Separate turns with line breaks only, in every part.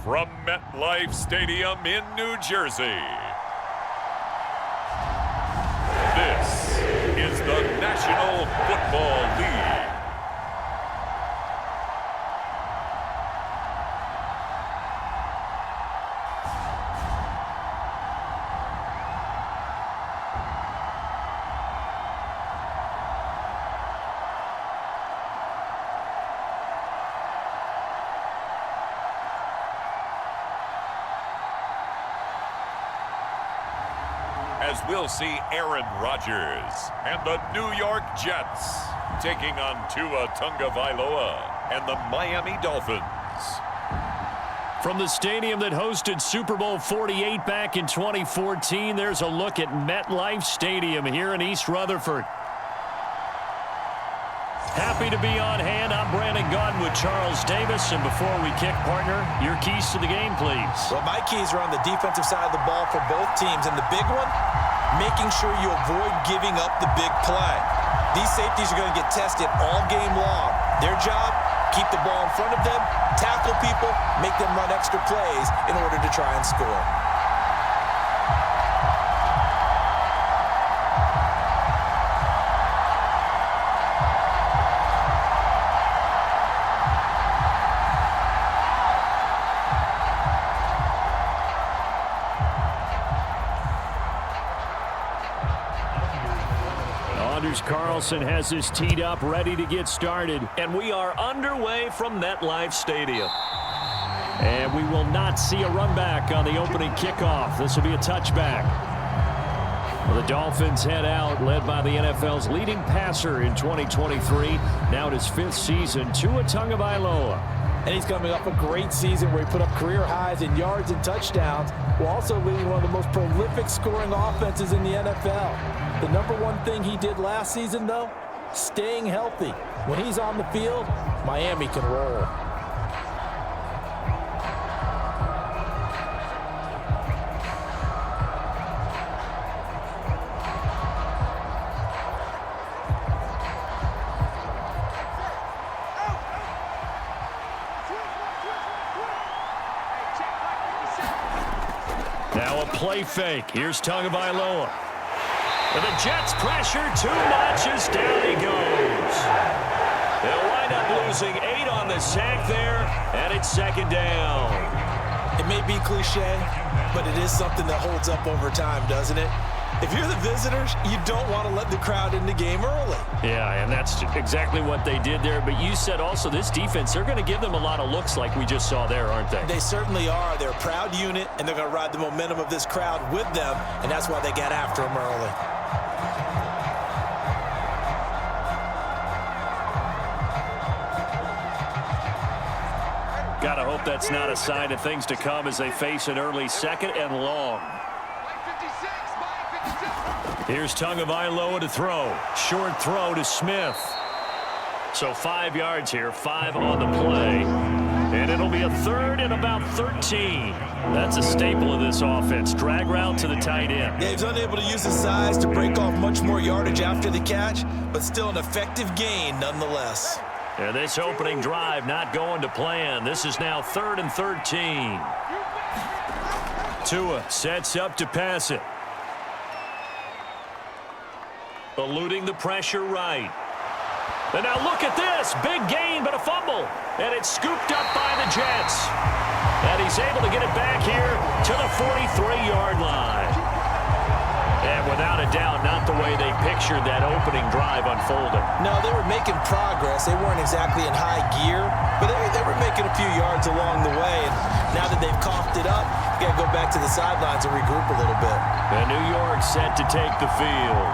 from MetLife Stadium in New Jersey. This is the National Football League. As we'll see Aaron Rodgers and the New York Jets taking on Tua Tagovailoa and the Miami Dolphins.
From the stadium that hosted Super Bowl 48 back in 2014, there's a look at MetLife Stadium here in East Rutherford. Happy to be on hand. I'm Brandon Gaudin with Charles Davis. And before we kick, partner, your keys to the game, please.
Well, my keys are on the defensive side of the ball for both teams. And the big one, making sure you avoid giving up the big play. These safeties are going to get tested all game long. Their job, keep the ball in front of them, tackle people, make them run extra plays in order to try and score.
Carlson has this teed up, ready to get started. And we are underway from MetLife Stadium. And we will not see a run back on the opening kickoff. This will be a touchback. Well, the Dolphins head out, led by the NFL's leading passer in 2023. Now in his 5th season, Tua Tagovailoa.
And he's coming off a great season where he put up career highs in yards and touchdowns, while also leading one of the most prolific scoring offenses in the NFL. The number one thing he did last season, though, staying healthy. When he's on the field, Miami can roll.
Now a play fake. Here's Tagovailoa. And the Jets pressure too much as down he goes. They'll wind up losing 8 on the sack there, and it's 2nd down.
It may be cliche, but it is something that holds up over time, doesn't it? If you're the visitors, you don't want to let the crowd in the game early.
Yeah, and that's exactly what they did there. But you said also this defense, they're going to give them a lot of looks like we just saw there, aren't they?
They certainly are. They're a proud unit, and they're going to ride the momentum of this crowd with them, and that's why they got after them early.
Gotta hope that's not a sign of things to come as they face an early 2nd and long. Here's Tagovailoa to throw. Short throw to Smith. So 5 yards here, 5 on the play. And it'll be a 3rd and about 13. That's a staple of this offense. Drag route to the tight end.
Yeah, he's unable to use his size to break off much more yardage after the catch, but still an effective gain nonetheless.
And this opening drive not going to plan. This is now 3rd and 13. Tua sets up to pass it. Eluding the pressure right. And now look at this. Big gain, but a fumble. And it's scooped up by the Jets. And he's able to get it back here to the 43-yard line. And without a doubt, not the way they pictured that opening drive unfolding.
No, they were making progress. They weren't exactly in high gear, but they were making a few yards along the way. And now that they've coughed it up, you got to go back to the sidelines and regroup a little bit.
And New York set to take the field.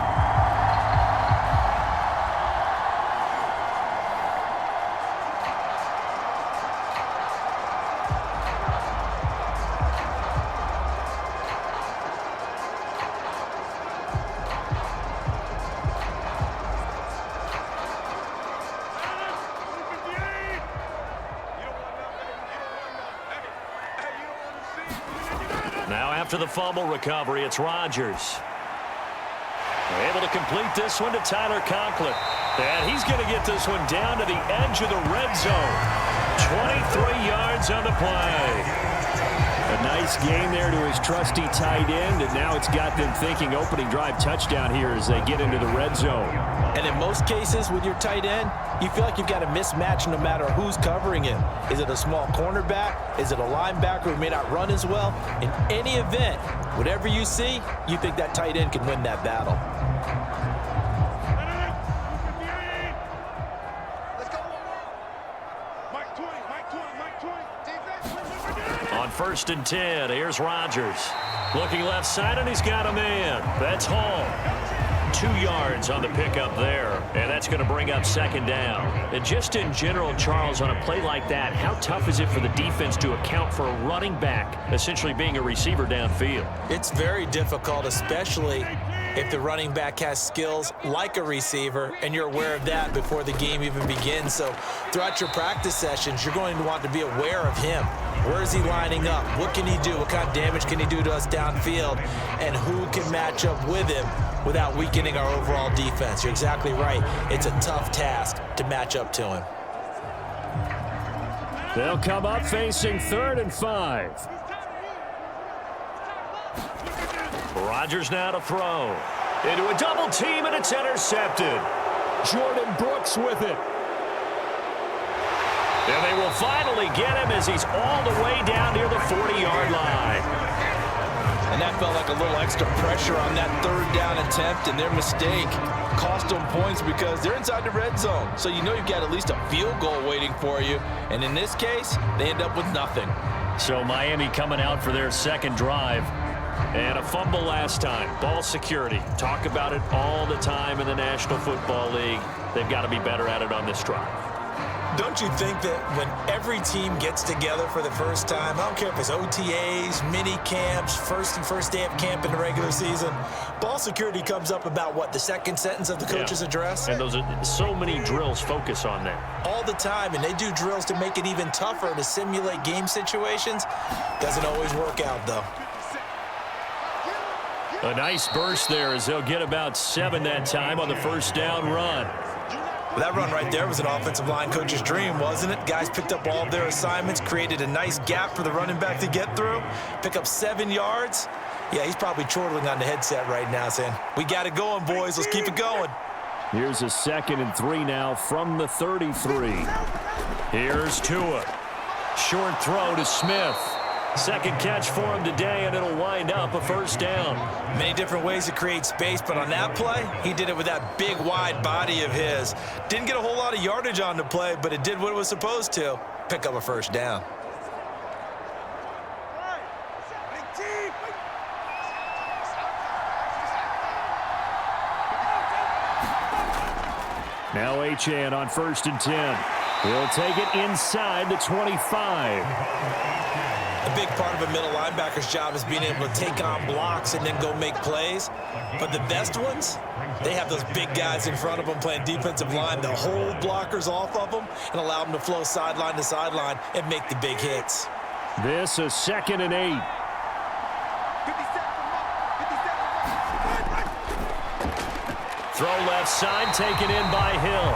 Now after the fumble recovery, it's Rodgers. Able to complete this one to Tyler Conklin. And he's going to get this one down to the edge of the red zone. 23 yards on the play. A nice gain there to his trusty tight end, and now it's got them thinking opening drive touchdown here as they get into the red zone.
And in most cases with your tight end, you feel like you've got a mismatch no matter who's covering him. Is it a small cornerback? Is it a linebacker who may not run as well? In any event, whatever you see, you think that tight end can win that battle.
On 1st and 10, here's Rodgers. Looking left side, and he's got a man. That's Hall. 2 yards on the pickup there, and that's going to bring up 2nd down. And just in general, Charles, on a play like that, how tough is it for the defense to account for a running back essentially being a receiver downfield?
It's very difficult, especially if the running back has skills like a receiver, and you're aware of that before the game even begins. So throughout your practice sessions, you're going to want to be aware of him. Where is he lining up? What can he do? What kind of damage can he do to us downfield? And who can match up with him without weakening our overall defense? You're exactly right. It's a tough task to match up to him.
They'll come up facing 3rd and 5. Rodgers now to throw. Into a double team, and it's intercepted. Jordan Brooks with it. And they will finally get him as he's all the way down near the 40-yard line.
And that felt like a little extra pressure on that 3rd down attempt, and their mistake cost them points because they're inside the red zone. So you know you've got at least a field goal waiting for you. And in this case, they end up with nothing.
So Miami coming out for their 2nd drive. And a fumble last time. Ball security. Talk about it all the time in the National Football League. They've got to be better at it on this drive.
Don't you think that when every team gets together for the first time, I don't care if it's OTAs, mini camps, first day of camp in the regular season, ball security comes up about what, the 2nd sentence of the coach's address?
And those are so many drills focus on that.
All the time, and they do drills to make it even tougher to simulate game situations. Doesn't always work out, though.
A nice burst there as they'll get about 7 that time on the 1st down run.
Well, that run right there was an offensive line coach's dream, wasn't it? Guys picked up all of their assignments, created a nice gap for the running back to get through, pick up 7 yards. Yeah, he's probably chortling on the headset right now saying, we got it going, boys. Let's keep it going.
Here's a 2nd and 3 now from the 33. Here's Tua. Short throw to Smith. 2nd catch for him today, and it'll wind up a 1st down.
Many different ways to create space, but on that play, he did it with that big, wide body of his. Didn't get a whole lot of yardage on the play, but it did what it was supposed to. Pick up a 1st down.
Now Achane on 1st and 10. He'll take it inside the 25.
A big part of a middle linebacker's job is being able to take on blocks and then go make plays. But the best ones, they have those big guys in front of them playing defensive line. They'll hold blockers off of them and allow them to flow sideline to sideline and make the big hits.
This is 2nd and 8. Throw left side, taken in by Hill.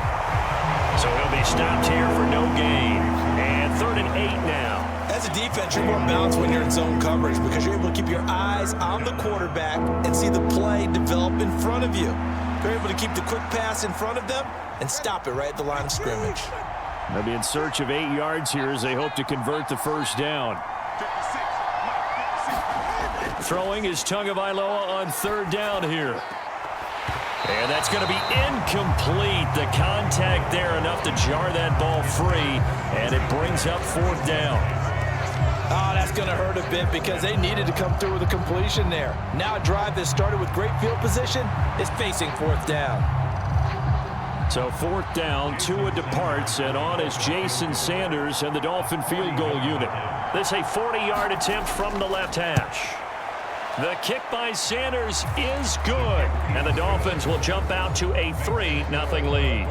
So he'll be stopped here for no gain. And 3rd and 8 now.
As a defense, you're more balanced when you're in zone coverage because you're able to keep your eyes on the quarterback and see the play develop in front of you. You're able to keep the quick pass in front of them and stop it right at the line of scrimmage.
They'll be in search of 8 yards here as they hope to convert the 1st down. Throwing is Tagovailoa on 3rd down here. And that's going to be incomplete. The contact there enough to jar that ball free, and it brings up 4th down.
Oh, that's going to hurt a bit because they needed to come through with a completion there. Now a drive that started with great field position is facing 4th down.
So 4th down, Tua departs, and on is Jason Sanders and the Dolphin field goal unit. This a 40-yard attempt from the left hash. The kick by Sanders is good, and the Dolphins will jump out to a 3-0 lead.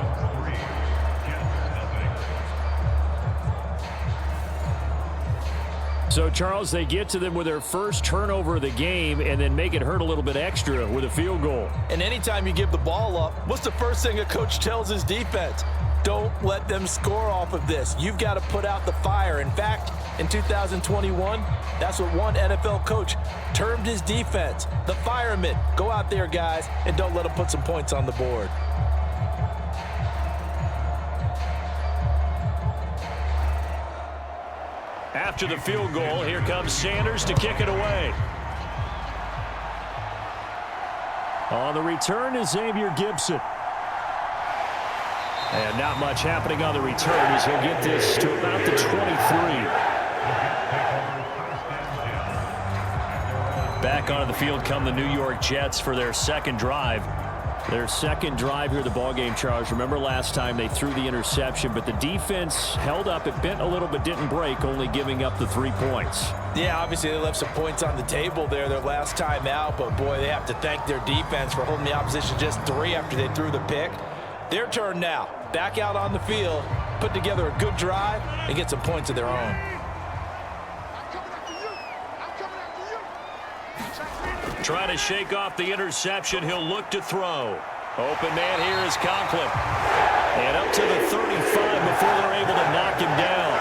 So, Charles, they get to them with their first turnover of the game and then make it hurt a little bit extra with a field goal.
And anytime you give the ball up, what's the first thing a coach tells his defense? Don't let them score off of this. You've got to put out the fire. In fact, in 2021, that's what one NFL coach termed his defense, the firemen. Go out there, guys, and don't let them put some points on the board.
After the field goal, here comes Sanders to kick it away. On the return is Xavier Gibson. And not much happening on the return as he'll get this to about the 23. Back onto the field come the New York Jets for their second drive. Their second drive here of the ballgame, Charles. Remember last time they threw the interception, but the defense held up. It bent a little but didn't break, only giving up the 3 points.
Yeah, obviously they left some points on the table there their last time out, but boy, they have to thank their defense for holding the opposition just 3 after they threw the pick. Their turn now. Back out on the field, put together a good drive, and get some points of their own.
Trying to shake off the interception. He'll look to throw. Open man here is Conklin. And up to the 35 before they're able to knock him down.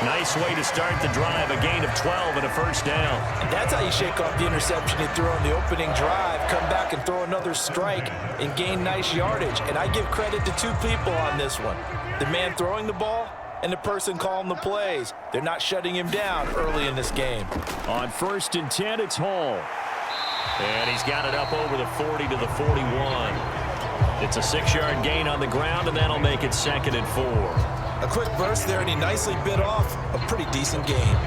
Nice way to start the drive. A gain of 12 and a first down.
And that's how you shake off the interception you threw on the opening drive. Come back and throw another strike and gain nice yardage. And I give credit to 2 people on this one. The man throwing the ball and the person calling the plays. They're not shutting him down early in this game.
On 1st and 10, it's Hall. And he's got it up over the 40 to the 41. It's a 6-yard gain on the ground, and that'll make it 2nd and 4.
A quick burst there, and he nicely bit off a pretty decent gain.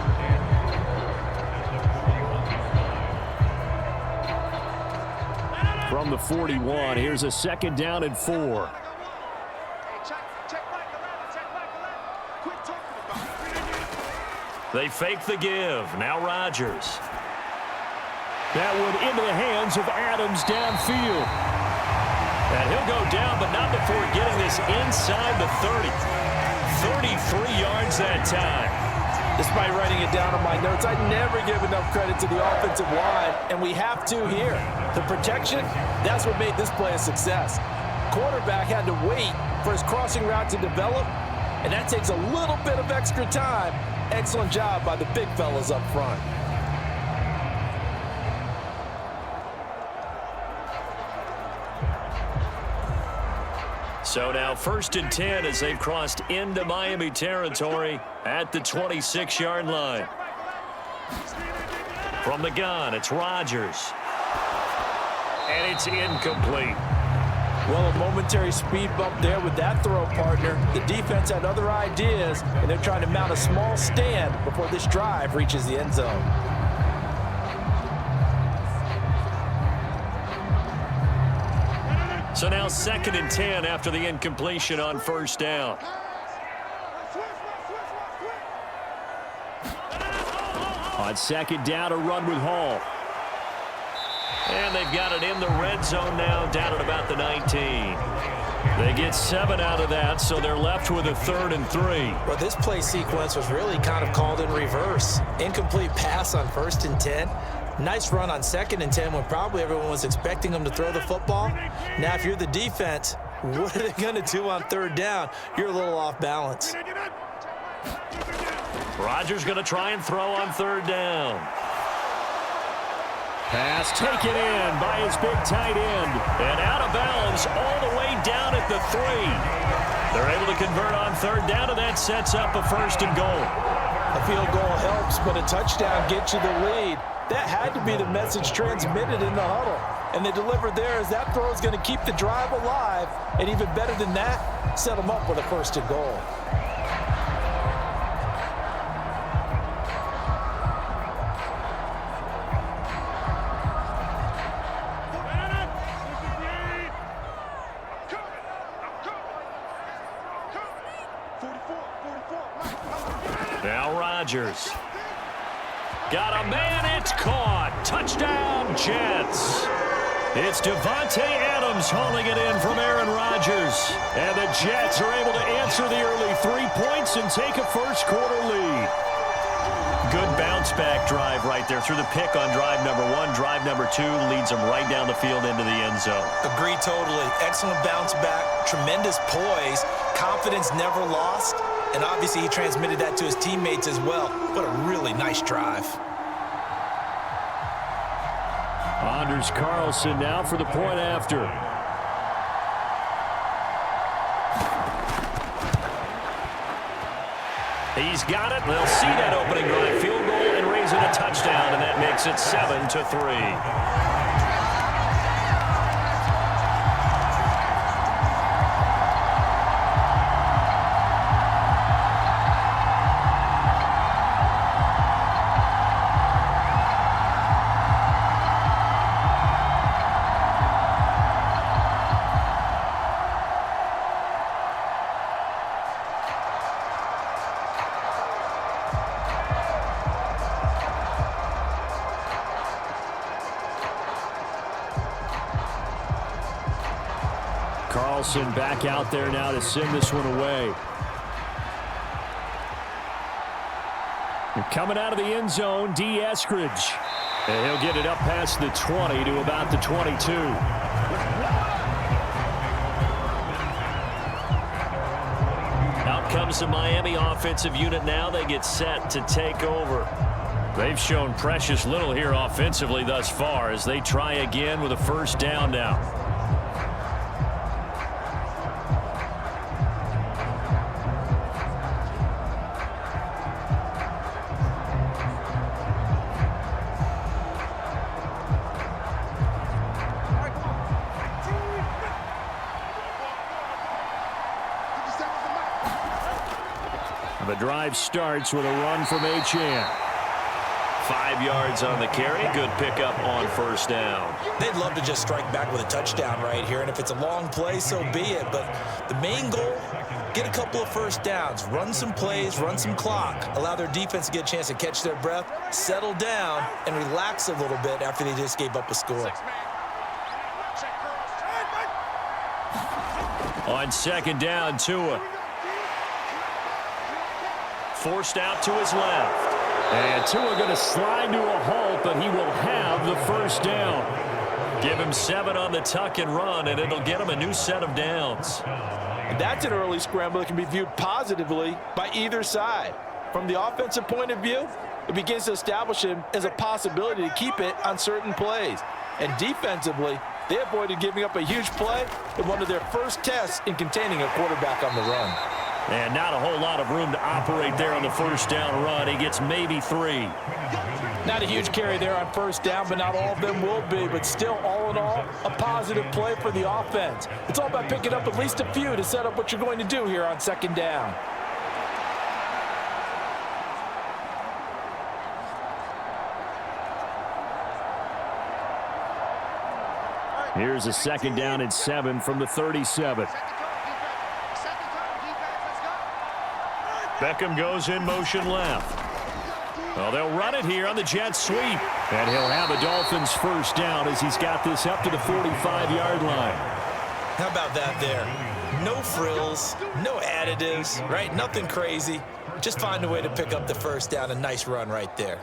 From the 41, here's a 2nd down and 4. They fake the give. Now Rodgers. That one into the hands of Adams downfield. And he'll go down, but not before getting this inside the 30. 33 yards that time.
Despite writing it down on my notes, I never give enough credit to the offensive line, and we have to here. The protection, that's what made this play a success. Quarterback had to wait for his crossing route to develop, and that takes a little bit of extra time. Excellent job by the big fellas up front.
So now 1st and 10 as they've crossed into Miami territory at the 26-yard line. From the gun, it's Rodgers. And it's incomplete.
Well, a momentary speed bump there with that throw, partner. The defense had other ideas, and they're trying to mount a small stand before this drive reaches the end zone.
So now 2nd and 10 after the incompletion on 1st down. On 2nd down, a run with Hall. And they've got it in the red zone now, down at about the 19. They get 7 out of that, so they're left with a 3rd and 3.
Well, this play sequence was really kind of called in reverse. Incomplete pass on 1st and 10. Nice run on 2nd and 10 when probably everyone was expecting them to throw the football. Now, if you're the defense, what are they going to do on 3rd down? You're a little off balance.
Rodgers going to try and throw on 3rd down. Pass taken in by his big tight end. And out of bounds all the way down at the 3. They're able to convert on 3rd down, and that sets up a 1st and goal.
A field goal helps, but a touchdown gets you the lead. That had to be the message transmitted in the huddle. And they delivered there as that throw is going to keep the drive alive. And even better than that, set them up with a 1st and goal.
Now Rodgers. Got a man, it's caught. Touchdown, Jets. It's Davante Adams hauling it in from Aaron Rodgers. And the Jets are able to answer the early 3 points and take a first-quarter lead. Good bounce-back drive right there. Through the pick on drive number 1. Drive number 2 leads them right down the field into the end zone.
Agree totally. Excellent bounce back. Tremendous poise. Confidence never lost, and obviously he transmitted that to his teammates as well. What a really nice drive.
Anders Carlson now for the point after. He's got it. They'll see that opening drive field goal and raise it a touchdown, and that makes it 7-3. Carlson back out there now to send this one away. And coming out of the end zone, D. Eskridge. And he'll get it up past the 20 to about the 22. Out comes the Miami offensive unit now. They get set to take over. They've shown precious little here offensively thus far as they try again with a first down now. The drive starts with a run from Achane. 5 yards on the carry. Good pickup on first down.
They'd love to just strike back with a touchdown right here, and if it's a long play, so be it. But the main goal, get a couple of first downs, run some plays, run some clock, allow their defense to get a chance to catch their breath, settle down, and relax a little bit after they just gave up a score.
On second down, Tua. Forced out to his left. And Tua going to slide to a halt, but he will have the first down. Give him 7 on the tuck and run, and it'll get him a new set of downs.
That's an early scramble that can be viewed positively by either side. From the offensive point of view, it begins to establish him as a possibility to keep it on certain plays. And defensively, they avoided giving up a huge play in one of their first tests in containing a quarterback on the run.
And not a whole lot of room to operate there on the first down run. He gets maybe 3.
Not a huge carry there on first down, but not all of them will be. But still, all in all, a positive play for the offense. It's all about picking up at least a few to set up what you're going to do here on second down.
Here's a second down and 7 from the 37. Beckham goes in motion left. Well, they'll run it here on the jet sweep. And he'll have a Dolphins first down as he's got this up to the 45-yard line.
How about that there? No frills, no additives, right? Nothing crazy. Just find a way to pick up the first down. A nice run right there.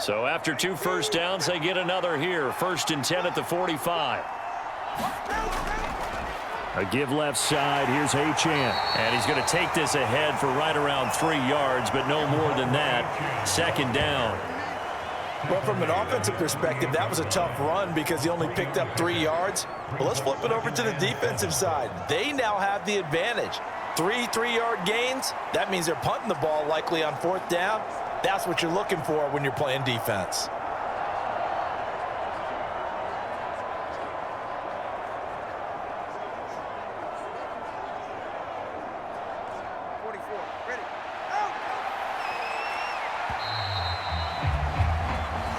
So after 2 first downs, they get another here. 1st and 10 at the 45. A give left side. Here's Achane. And he's going to take this ahead for right around 3 yards, but no more than that. 2nd down.
Well, from an offensive perspective, that was a tough run because he only picked up 3 yards. Well, let's flip it over to the defensive side. They now have the advantage. 3 3-yard gains. That means they're punting the ball likely on 4th down. That's what you're looking for when you're playing defense.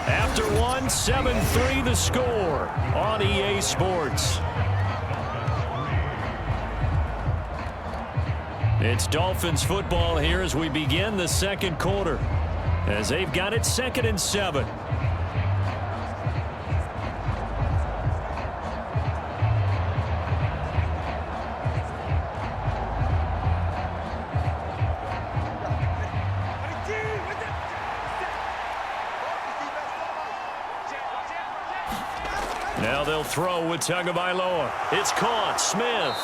After 1, 7-3 the score on EA Sports. It's Dolphins football here as we begin the second quarter. As they've got it 2nd and 7. Now they'll throw with Tagovailoa. It's caught. Smith.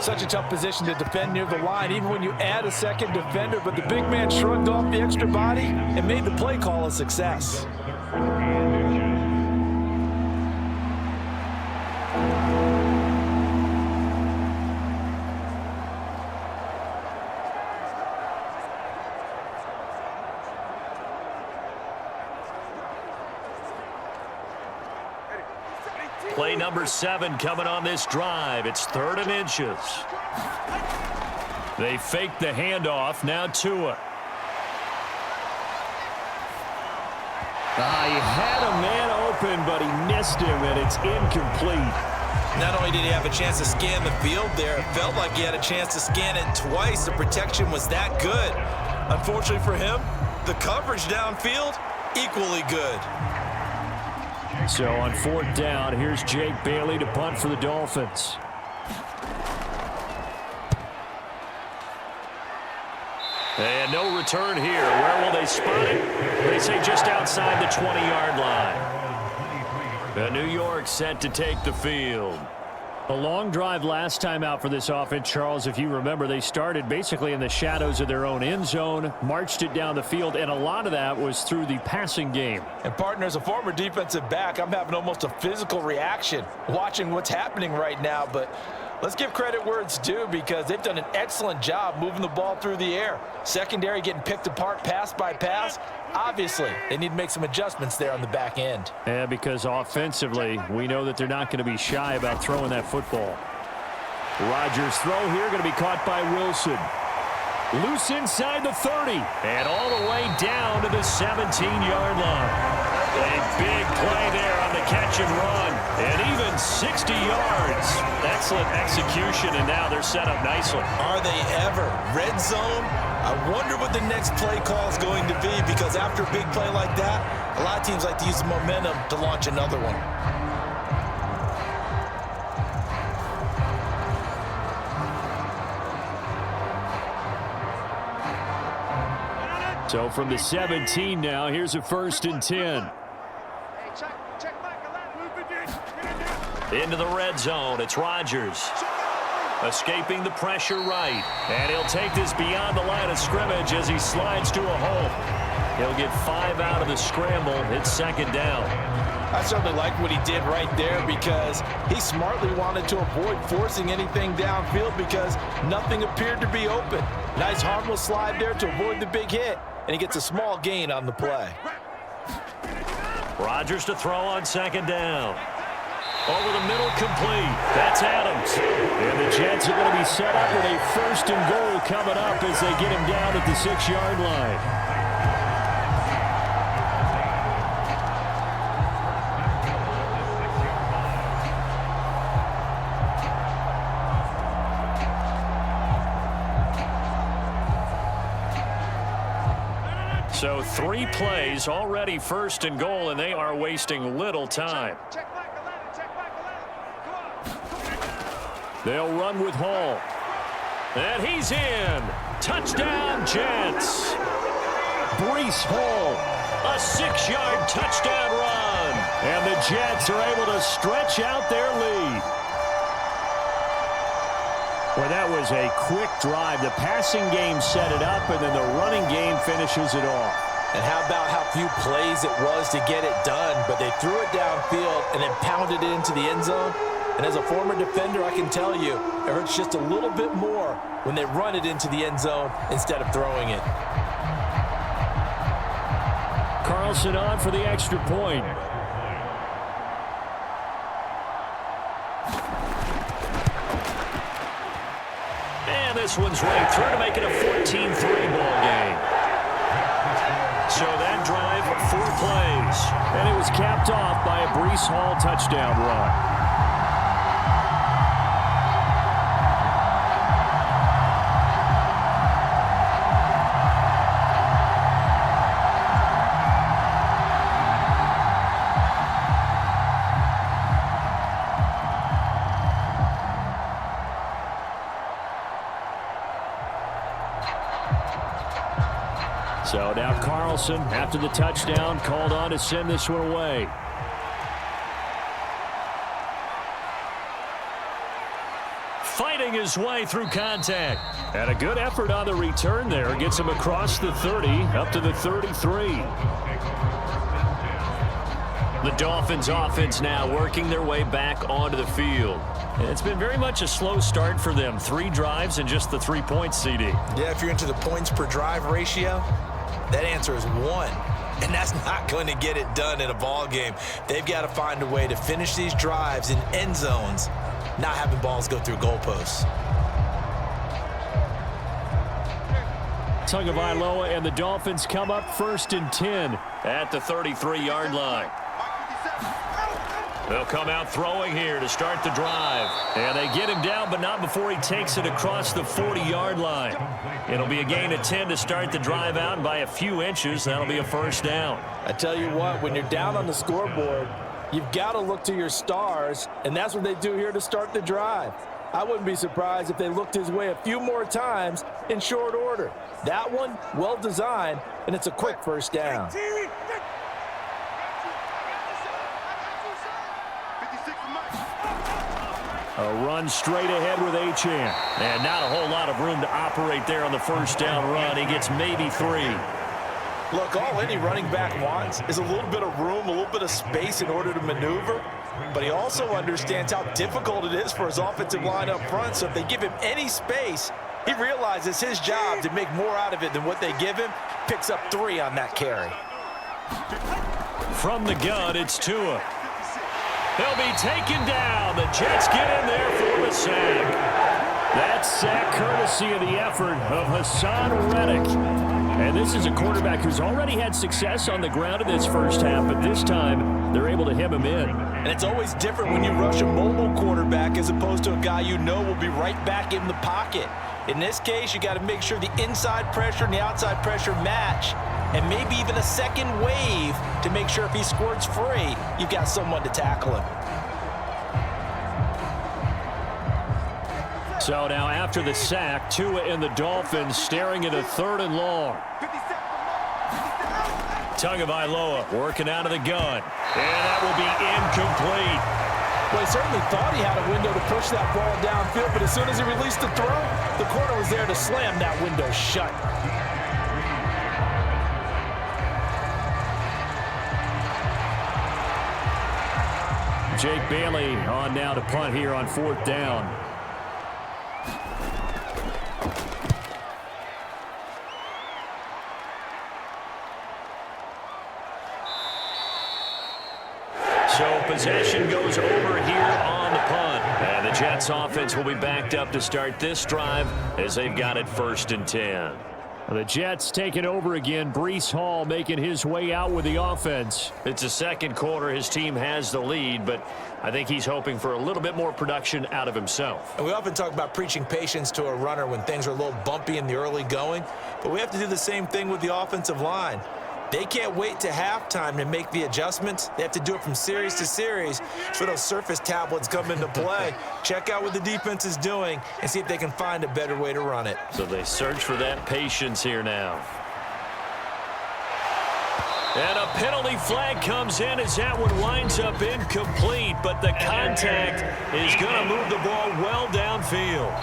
Such a tough position to defend near the line, even when you add a second defender, but the big man shrugged off the extra body and made the play call a success.
Play number 7 coming on this drive. It's 3rd and inches. They fake the handoff. Now Tua. He had a man open, but he missed him, and it's incomplete.
Not only did he have a chance to scan the field there, it felt like he had a chance to scan it twice. The protection was that good. Unfortunately for him, the coverage downfield, equally good.
So on 4th down, here's Jake Bailey to punt for the Dolphins. And no return here. Where will they spot it? They say just outside the 20-yard line. The New York set to take the field. A long drive last time out for this offense, Charles. If you remember, they started basically in the shadows of their own end zone, marched it down the field, and a lot of that was through the passing game.
And partner, as a former defensive back, I'm having almost a physical reaction watching what's happening right now. But let's give credit where it's due, because they've done an excellent job moving the ball through the air. Secondary getting picked apart pass by pass. Obviously, they need to make some adjustments there on the back end.
Yeah, because offensively, we know that they're not going to be shy about throwing that football. Rodgers' throw here going to be caught by Wilson. Loose inside the 30, and all the way down to the 17-yard line. A big play there on the catch and run, and even 60 yards. Excellent execution, and now they're set up nicely.
Are they ever? Red zone? I wonder what the next play call is going to be, because after a big play like that, a lot of teams like to use the momentum to launch another one.
So from the 17 now, here's a 1st and 10. Into the red zone, it's Rodgers. Escaping the pressure right. And he'll take this beyond the line of scrimmage as he slides to a hole. He'll get 5 out of the scramble. It's 2nd down.
I certainly like what he did right there, because he smartly wanted to avoid forcing anything downfield because nothing appeared to be open. Nice harmless slide there to avoid the big hit, and he gets a small gain on the play.
Rodgers to throw on 2nd down. Over the middle, complete. That's Adams. And the Jets are going to be set up with a 1st and goal coming up as they get him down at the 6-yard line. So 3 plays, already 1st and goal, and they are wasting little time. They'll run with Hall. And he's in. Touchdown, Jets. Breece Hall, a 6-yard touchdown run. And the Jets are able to stretch out their lead. Well, that was a quick drive. The passing game set it up, and then the running game finishes it off.
And how about how few plays it was to get it done, but they threw it downfield and then pounded it into the end zone. And as a former defender, I can tell you, it hurts just a little bit more when they run it into the end zone instead of throwing it.
Carlson on for the extra point. And this one's right through to make it a 14-3 ball game. So that drive, 4 plays. And it was capped off by a Breece Hall touchdown run. So now Carlson, after the touchdown, called on to send this one away. Fighting his way through contact. And a good effort on the return there. Gets him across the 30, up to the 33. The Dolphins offense now working their way back onto the field. And it's been very much a slow start for them. 3 drives and just the 3 points, CD.
Yeah, if you're into the points per drive ratio, that answer is 1. And that's not going to get it done in a ball game. They've got to find a way to finish these drives in end zones, not having balls go through goalposts.
Tagovailoa and the Dolphins come up 1st and 10 at the 33-yard line. They'll come out throwing here to start the drive. And they get him down, but not before he takes it across the 40-yard line. It'll be a gain of 10 to start the drive out, and by a few inches, that'll be a first down.
I tell you what, when you're down on the scoreboard, you've got to look to your stars, and that's what they do here to start the drive. I wouldn't be surprised if they looked his way a few more times in short order. That one, well designed, and it's a quick first down.
A run straight ahead with Achane. And not a whole lot of room to operate there on the first down run. He gets maybe 3.
Look, all any running back wants is a little bit of room, a little bit of space in order to maneuver. But he also understands how difficult it is for his offensive line up front. So if they give him any space, he realizes his job to make more out of it than what they give him. Picks up 3 on that carry.
From the gun, it's Tua. He'll be taken down. The Jets get in there for the sack. That sack courtesy of the effort of Hassan Reddick. And this is a quarterback who's already had success on the ground in this first half, but this time they're able to hem him in.
And it's always different when you rush a mobile quarterback as opposed to a guy you know will be right back in the pocket. In this case, you got to make sure the inside pressure and the outside pressure match, and maybe even a second wave to make sure if he squirts free, you've got someone to tackle him.
So now after the sack, Tua and the Dolphins staring at a 3rd and long. Tagovailoa working out of the gun. And that will be incomplete.
Well, he certainly thought he had a window to push that ball downfield, but as soon as he released the throw, the corner was there to slam that window shut.
Jake Bailey on now to punt here on 4th down. So possession goes over here on the punt. And the Jets offense will be backed up to start this drive as they've got it 1st and 10. The Jets taking over again. Breece Hall making his way out with the offense. It's the second quarter. His team has the lead, but I think he's hoping for a little bit more production out of himself.
And we often talk about preaching patience to a runner when things are a little bumpy in the early going, but we have to do the same thing with the offensive line. They can't wait to halftime to make the adjustments. They have to do it from series to series so those surface tablets come into play. Check out what the defense is doing and see if they can find a better way to run it.
So they search for that patience here now. And a penalty flag comes in as that one winds up incomplete, but the contact is going to move the ball well downfield.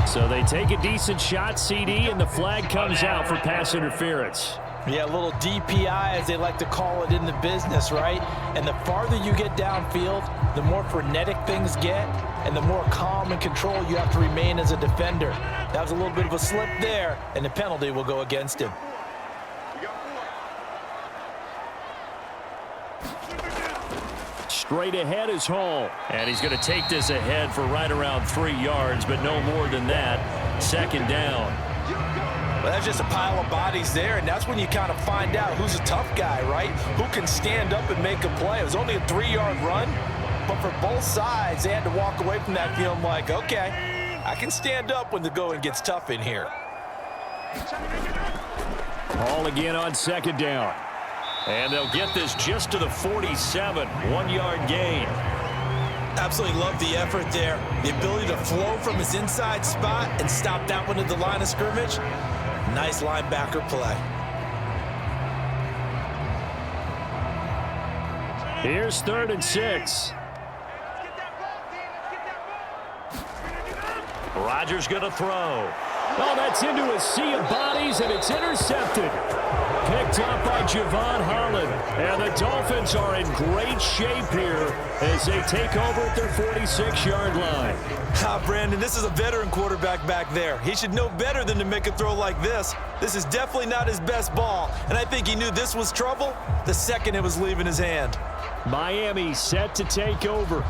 So they take a decent shot, CD, and the flag comes out for pass interference.
Yeah, a little DPI, as they like to call it in the business, right? And the farther you get downfield, the more frenetic things get, and the more calm and control you have to remain as a defender. That was a little bit of a slip there, and the penalty will go against him.
Straight ahead is Hall. And he's going to take this ahead for right around 3 yards, but no more than that. 2nd down.
Well, that's just a pile of bodies there, and that's when you kind of find out who's a tough guy, right? Who can stand up and make a play. It was only a 3-yard run, but for both sides, they had to walk away from that feeling like, okay, I can stand up when the going gets tough in here.
Hall again on 2nd down. And they'll get this just to the 47, 1-yard gain.
Absolutely love the effort there. The ability to flow from his inside spot and stop that one at the line of scrimmage. Nice linebacker play.
Here's 3rd and 6. Rodgers going to throw. Oh, that's into a sea of bodies, and it's intercepted. Picked up by Javon Holland. And the Dolphins are in great shape here as they take over at their 46-yard line.
Brandon, this is a veteran quarterback back there. He should know better than to make a throw like this. This is definitely not his best ball, and I think he knew this was trouble the second it was leaving his hand.
Miami set to take over.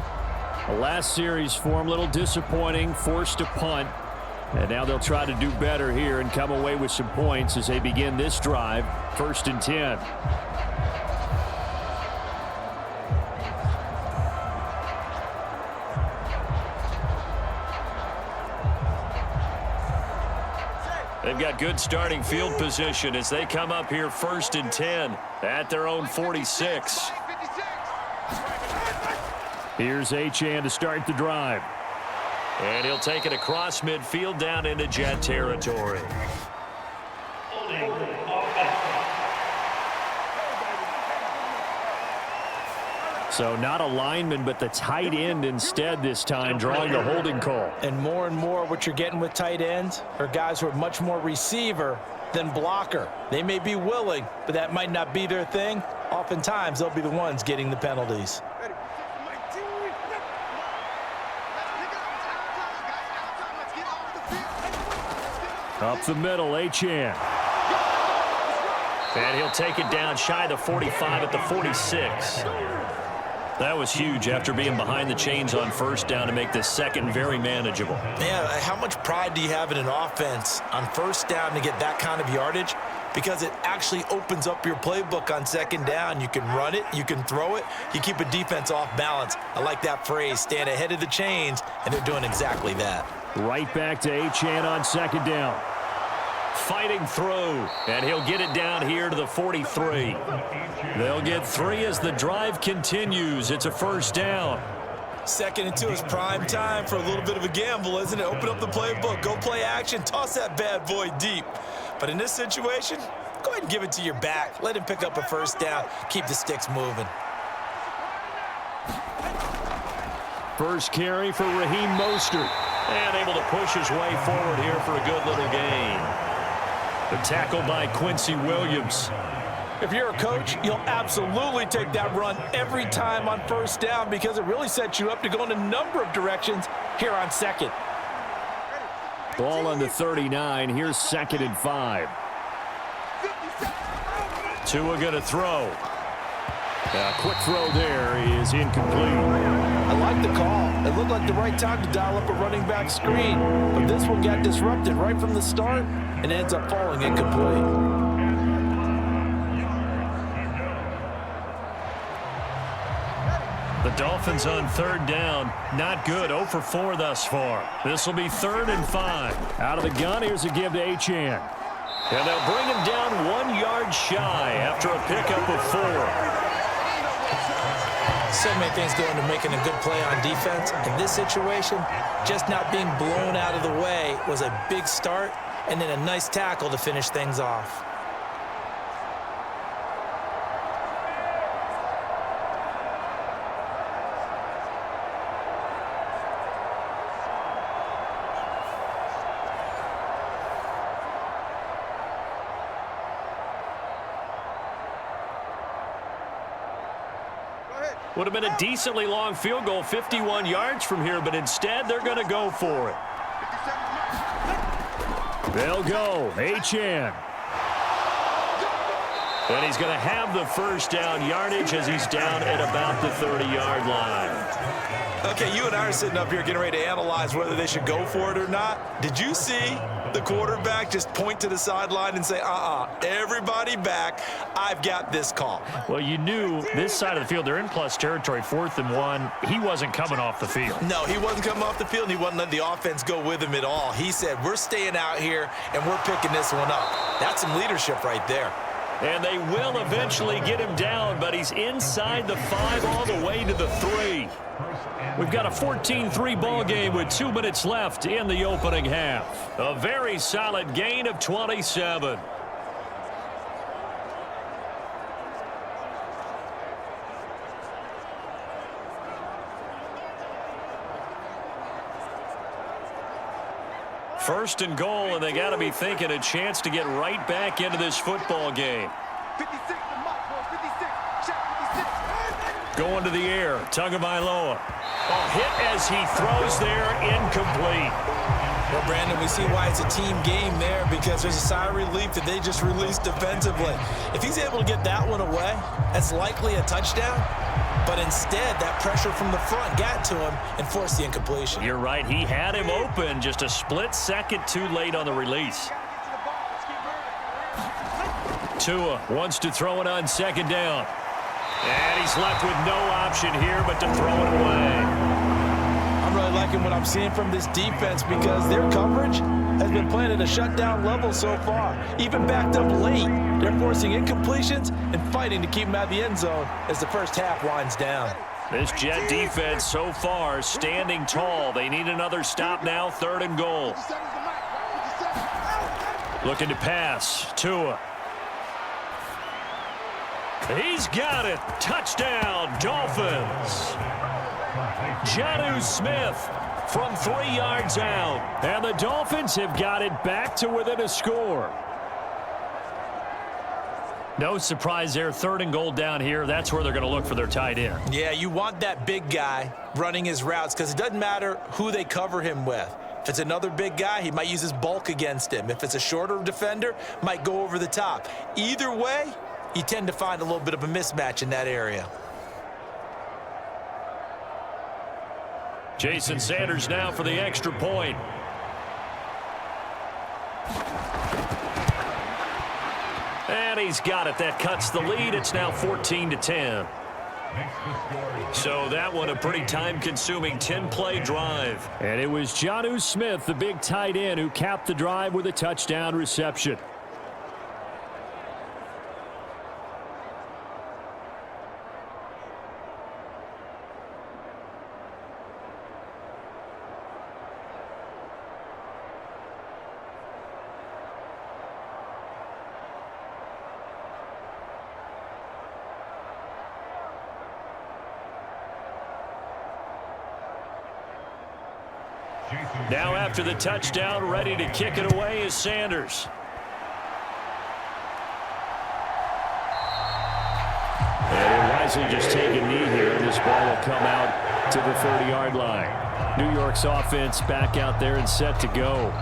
The last series for him, a little disappointing, forced to punt. And now they'll try to do better here and come away with some points as they begin this drive, 1st and 10. They've got good starting field position as they come up here 1st and 10 at their own 46. Here's Achane to start the drive. And he'll take it across midfield down into Jet territory. So not a lineman, but the tight end instead this time, drawing the holding call.
And more what you're getting with tight ends are guys who are much more receiver than blocker. They may be willing, but that might not be their thing. Oftentimes, they'll be the ones getting the penalties.
Up the middle, Achane. And he'll take it down shy of the 45 at the 46. That was huge after being behind the chains on 1st down to make this second very manageable.
Man, how much pride do you have in an offense on 1st down to get that kind of yardage? Because it actually opens up your playbook on 2nd down. You can run it, you can throw it, you keep a defense off balance. I like that phrase, stand ahead of the chains, and they're doing exactly that.
Right back to Achane on 2nd down. Fighting through, and he'll get it down here to the 43. They'll get 3 as the drive continues. It's a 1st down.
2nd and 2 is prime time for a little bit of a gamble, isn't it? Open up the playbook, go play action, toss that bad boy deep. But in this situation, go ahead and give it to your back. Let him pick up a 1st down, keep the sticks moving.
First carry for Raheem Mostert. And able to push his way forward here for a good little gain. The tackle by Quincy Williams.
If you're a coach, you'll absolutely take that run every time on 1st down because it really sets you up to go in a number of directions here on 2nd.
Ball on the 39. Here's 2nd and 5. Tua going to throw. A quick throw there is incomplete.
I like the call. It looked like the right time to dial up a running back screen, but this one got disrupted right from the start and ends up falling incomplete.
The Dolphins on 3rd down. Not good. 0 for 4 thus far. This will be 3rd and 5. Out of the gun, here's a give to Achane. And they'll bring him down 1 yard shy after a pickup of 4.
So many things go into making a good play on defense. In this situation, just not being blown out of the way was a big start, and then a nice tackle to finish things off.
Would have been a decently long field goal, 51 yards from here, but instead they're going to go for it. They'll go. Achane. And he's going to have the 1st down yardage as he's down at about the 30-yard line.
Okay, you and I are sitting up here getting ready to analyze whether they should go for it or not. Did you see the quarterback just point to the sideline and say, everybody back, I've got this call?
Well, you knew this side of the field, they're in plus territory, 4th and 1. He wasn't coming off the field.
No, he wasn't coming off the field, and he wasn't letting the offense go with him at all. He said, we're staying out here, and we're picking this one up. That's some leadership right there.
And they will eventually get him down, but he's inside the 5 all the way to the 3. We've got a 14-3 ball game with 2 minutes left in the opening half. A very solid gain of 27. First and goal, and they got to be thinking a chance to get right back into this football game.
56, check 56.
Going to the air, Tagovailoa. A hit as he throws there, incomplete.
Well, Brandon, we see why it's a team game there, because there's a sigh of relief that they just released defensively. If he's able to get that one away, that's likely a touchdown. But instead, that pressure from the front got to him and forced the incompletion.
You're right. He had him open, just a split second too late on the release. Tua wants to throw it on second down. And he's left with no option here but to throw it away.
I'm really liking what I'm seeing from this defense because their coverage has been playing at a shutdown level so far. Even backed up late, they're forcing incompletions and fighting to keep them out of the end zone as the first half winds down.
This Jet defense so far standing tall. They need another stop now, 3rd and goal. Looking to pass. Tua. He's got it. Touchdown, Dolphins. Jonnu Smith from 3 yards out. And the Dolphins have got it back to within a score. No surprise there. 3rd and goal down here. That's where they're going to look for their tight end.
Yeah, you want that big guy running his routes because it doesn't matter who they cover him with. If it's another big guy, he might use his bulk against him. If it's a shorter defender, might go over the top. Either way, you tend to find a little bit of a mismatch in that area.
Jason Sanders now for the extra point. And he's got it. That cuts the lead. It's now 14-10. So that one a pretty time-consuming 10-play drive. And it was Jonnu Smith, the big tight end, who capped the drive with a touchdown reception. Now after the touchdown, ready to kick it away is Sanders. And he'll wisely just take a knee here, and this ball will come out to the 30-yard line. New York's offense back out there and set to go.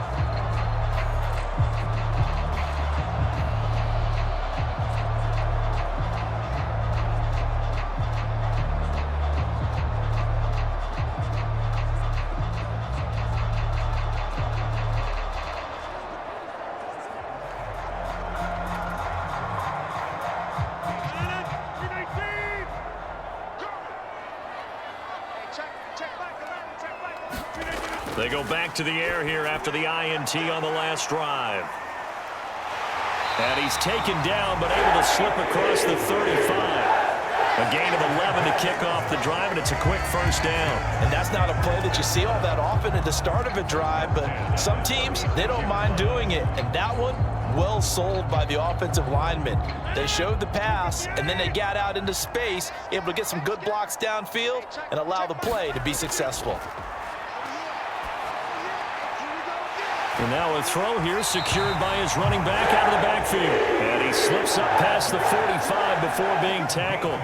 They go back to the air here after the INT on the last drive. And he's taken down but able to slip across the 35. A gain of 11 to kick off the drive, and it's a quick first down.
And that's not a play that you see all that often at the start of a drive, but some teams, they don't mind doing it. And that one, well sold by the offensive lineman. They showed the pass, and then they got out into space, able to get some good blocks downfield and allow the play to be successful.
And now a throw here secured by his running back out of the backfield. And he slips up past the 45 before being tackled.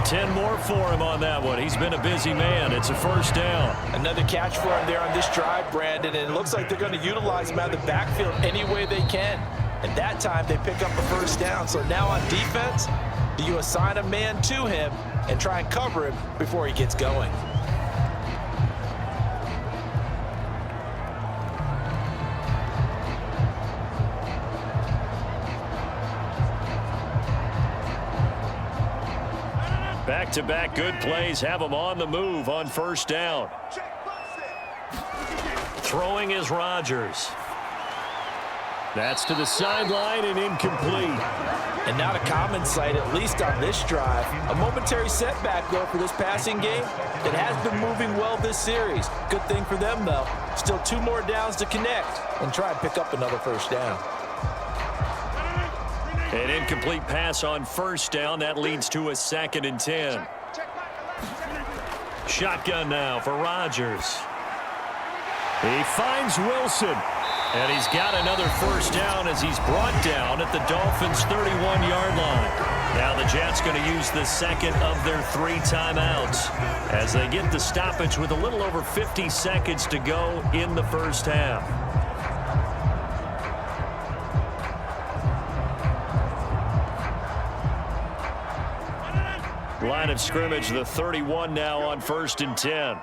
10 more for him on that one. He's been a busy man. It's a first down.
Another catch for him there on this drive, Brandon, and it looks like they're going to utilize him out of the backfield any way they can. And that time they pick up the first down. So now on defense, do you assign a man to him and try and cover him before he gets going?
Back-to-back good plays have him on the move on first down. Throwing is Rodgers. That's to the sideline and incomplete.
And not a common sight, at least on this drive. A momentary setback, though, for this passing game. It has been moving well this series. Good thing for them, though. Still 2 more downs to connect and try and pick up another first down.
An incomplete pass on first down. That leads to a 2nd and 10. Shotgun now for Rodgers. He finds Wilson. And he's got another first down as he's brought down at the Dolphins' 31-yard line. Now the Jets going to use the second of their 3 timeouts as they get the stoppage with a little over 50 seconds to go in the first half. Line of scrimmage, the 31 now on 1st and 10.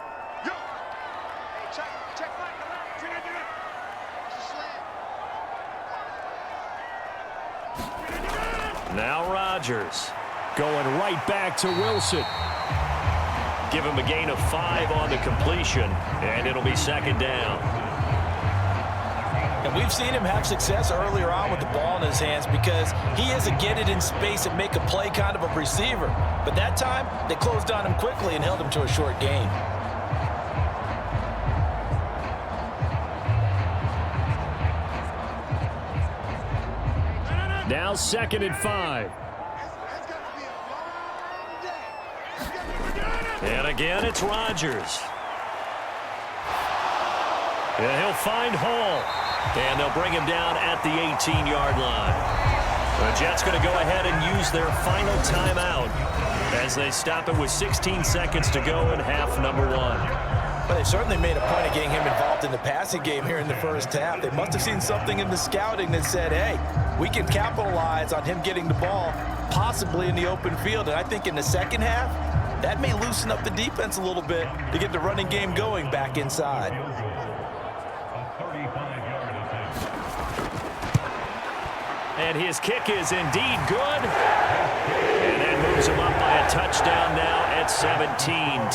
Now Rodgers going right back to Wilson. Give him a gain of 5 on the completion, and it'll be 2nd down.
And we've seen him have success earlier on with the ball in his hands because he is a get it in space and make a play kind of a receiver. But that time, they closed on him quickly and held him to a short gain.
Now 2nd and 5. And again, it's Rodgers. And he'll find Hall. And they'll bring him down at the 18-yard line. The Jets going to go ahead and use their final timeout as they stop it with 16 seconds to go in half number 1.
But they certainly made a point of getting him involved in the passing game here in the first half. They must have seen something in the scouting that said, hey, we can capitalize on him getting the ball, possibly in the open field. And I think in the second half, that may loosen up the defense a little bit to get the running game going back inside.
And his kick is indeed good. And that moves him up by a touchdown now at 17-10.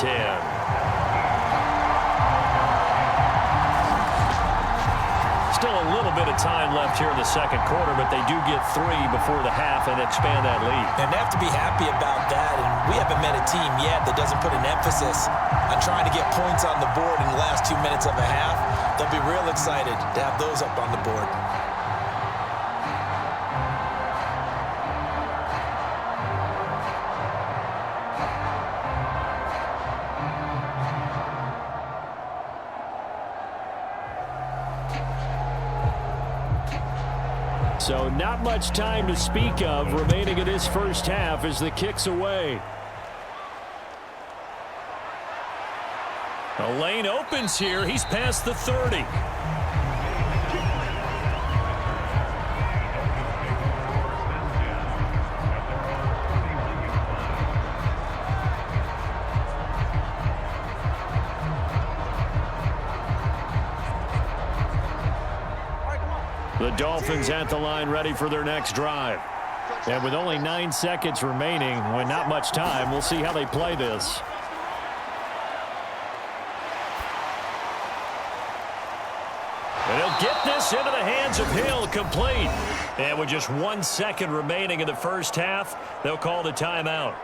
Still a little bit of time left here in the second quarter, but they do get 3 before the half and expand that lead.
And they have to be happy about that. And we haven't met a team yet that doesn't put an emphasis on trying to get points on the board in the last 2 minutes of a half. They'll be real excited to have those up on the board.
So not much time to speak of remaining in this first half as the kick's away. The lane opens here. He's past the 30. The Dolphins at the line ready for their next drive. And with only 9 seconds remaining, when not much time, we'll see how they play this. And he'll get this into the hands of Hill, complete. And with just 1 second remaining in the first half, they'll call the timeout.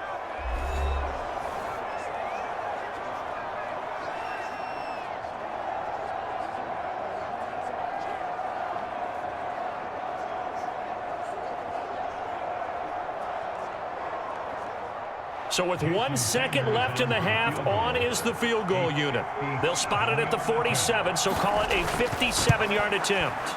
So with 1 second left in the half, on is the field goal unit. They'll spot it at the 47, so call it a 57-yard attempt.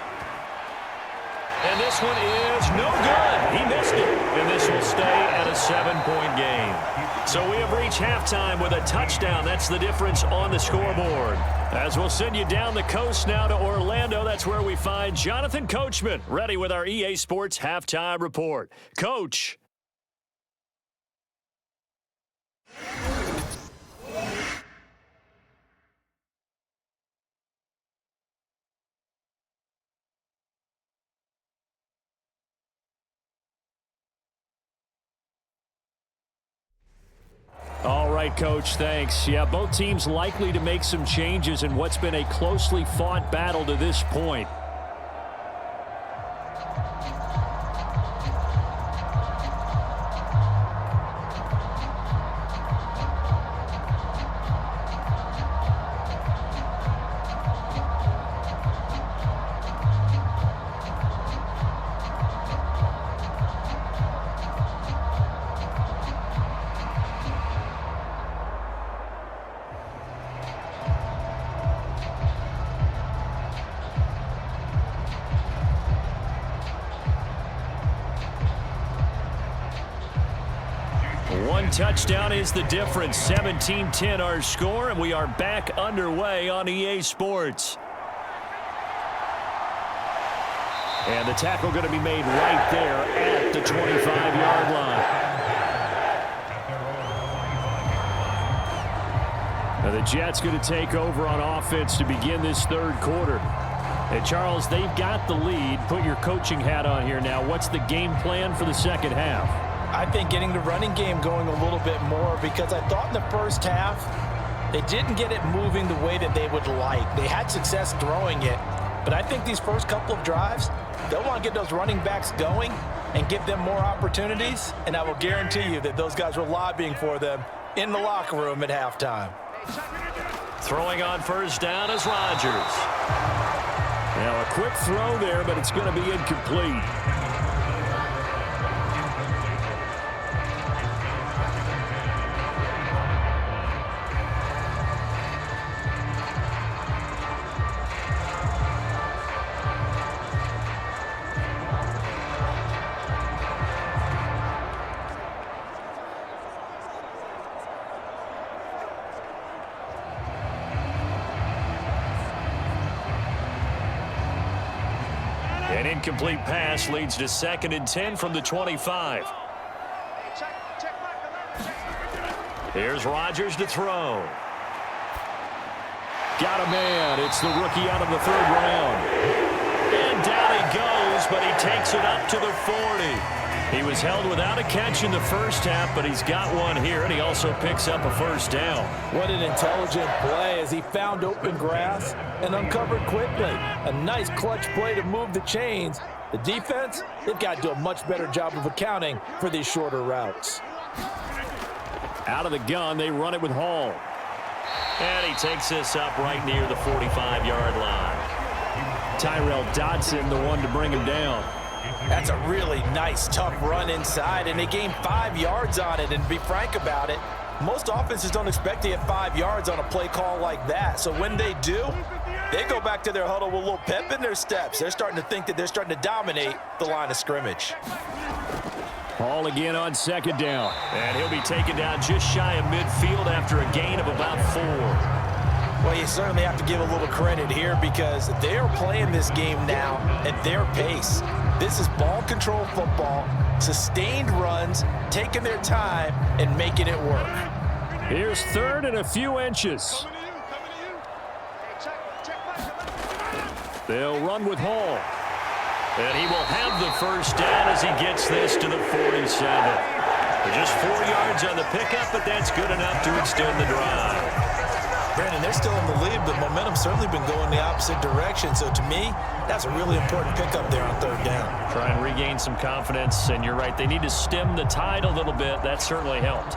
And this one is no good. He missed it. And this will stay at a 7-point game. So we have reached halftime with a touchdown. That's the difference on the scoreboard. As we'll send you down the coast now to Orlando, that's where we find Jonathan Coachman, ready with our EA Sports Halftime Report. Coach. All right, Coach, thanks. Yeah, both teams likely to make some changes in what's been a closely fought battle to this point. One touchdown is the difference. 17-10 our score, and we are back underway on EA Sports. And the tackle going to be made right there at the 25-yard line. Now the Jets going to take over on offense to begin this third quarter. And Charles, they've got the lead. Put your coaching hat on here now. What's the game plan for the second half?
I think getting the running game going a little bit more, because I thought in the first half they didn't get it moving the way that they would like. They had success throwing it, but I think these first couple of drives, they'll want to get those running backs going and give them more opportunities, and I will guarantee you that those guys were lobbying for them in the locker room at halftime.
Throwing on first down is Rodgers. Now a quick throw there, but it's going to be incomplete. An incomplete pass leads to 2nd and 10 from the 25. Here's Rodgers to throw. Got a man. It's the rookie out of the 3rd round. And down he goes, but he takes it up to the 40. He was held without a catch in the first half, but he's got one here, and he also picks up a first down.
What an intelligent play as he found open grass and uncovered quickly. A nice clutch play to move the chains. The defense, they've got to do a much better job of accounting for these shorter routes.
Out of the gun, they run it with Hall. And he takes this up right near the 45-yard line. Tyrell Dodson, the one to bring him down.
That's a really nice, tough run inside, and they gained 5 yards on it. And to be frank about it, most offenses don't expect to get 5 yards on a play call like that. So when they do, they go back to their huddle with a little pep in their steps. They're starting to think that they're starting to dominate the line of scrimmage.
Hall again on 2nd down. And he'll be taken down just shy of midfield after a gain of about 4.
Well, you certainly have to give a little credit here because they are playing this game now at their pace. This is ball control football, sustained runs, taking their time and making it work.
Here's 3rd and a few inches. They'll run with Hall. And he will have the first down as he gets this to the 47. Just 4 yards on the pickup, but that's good enough to extend the drive.
Brandon, they're still in the lead, but momentum's certainly been going the opposite direction. So to me, that's a really important pickup there on 3rd down.
Try and regain some confidence, and you're right. They need to stem the tide a little bit. That certainly helped.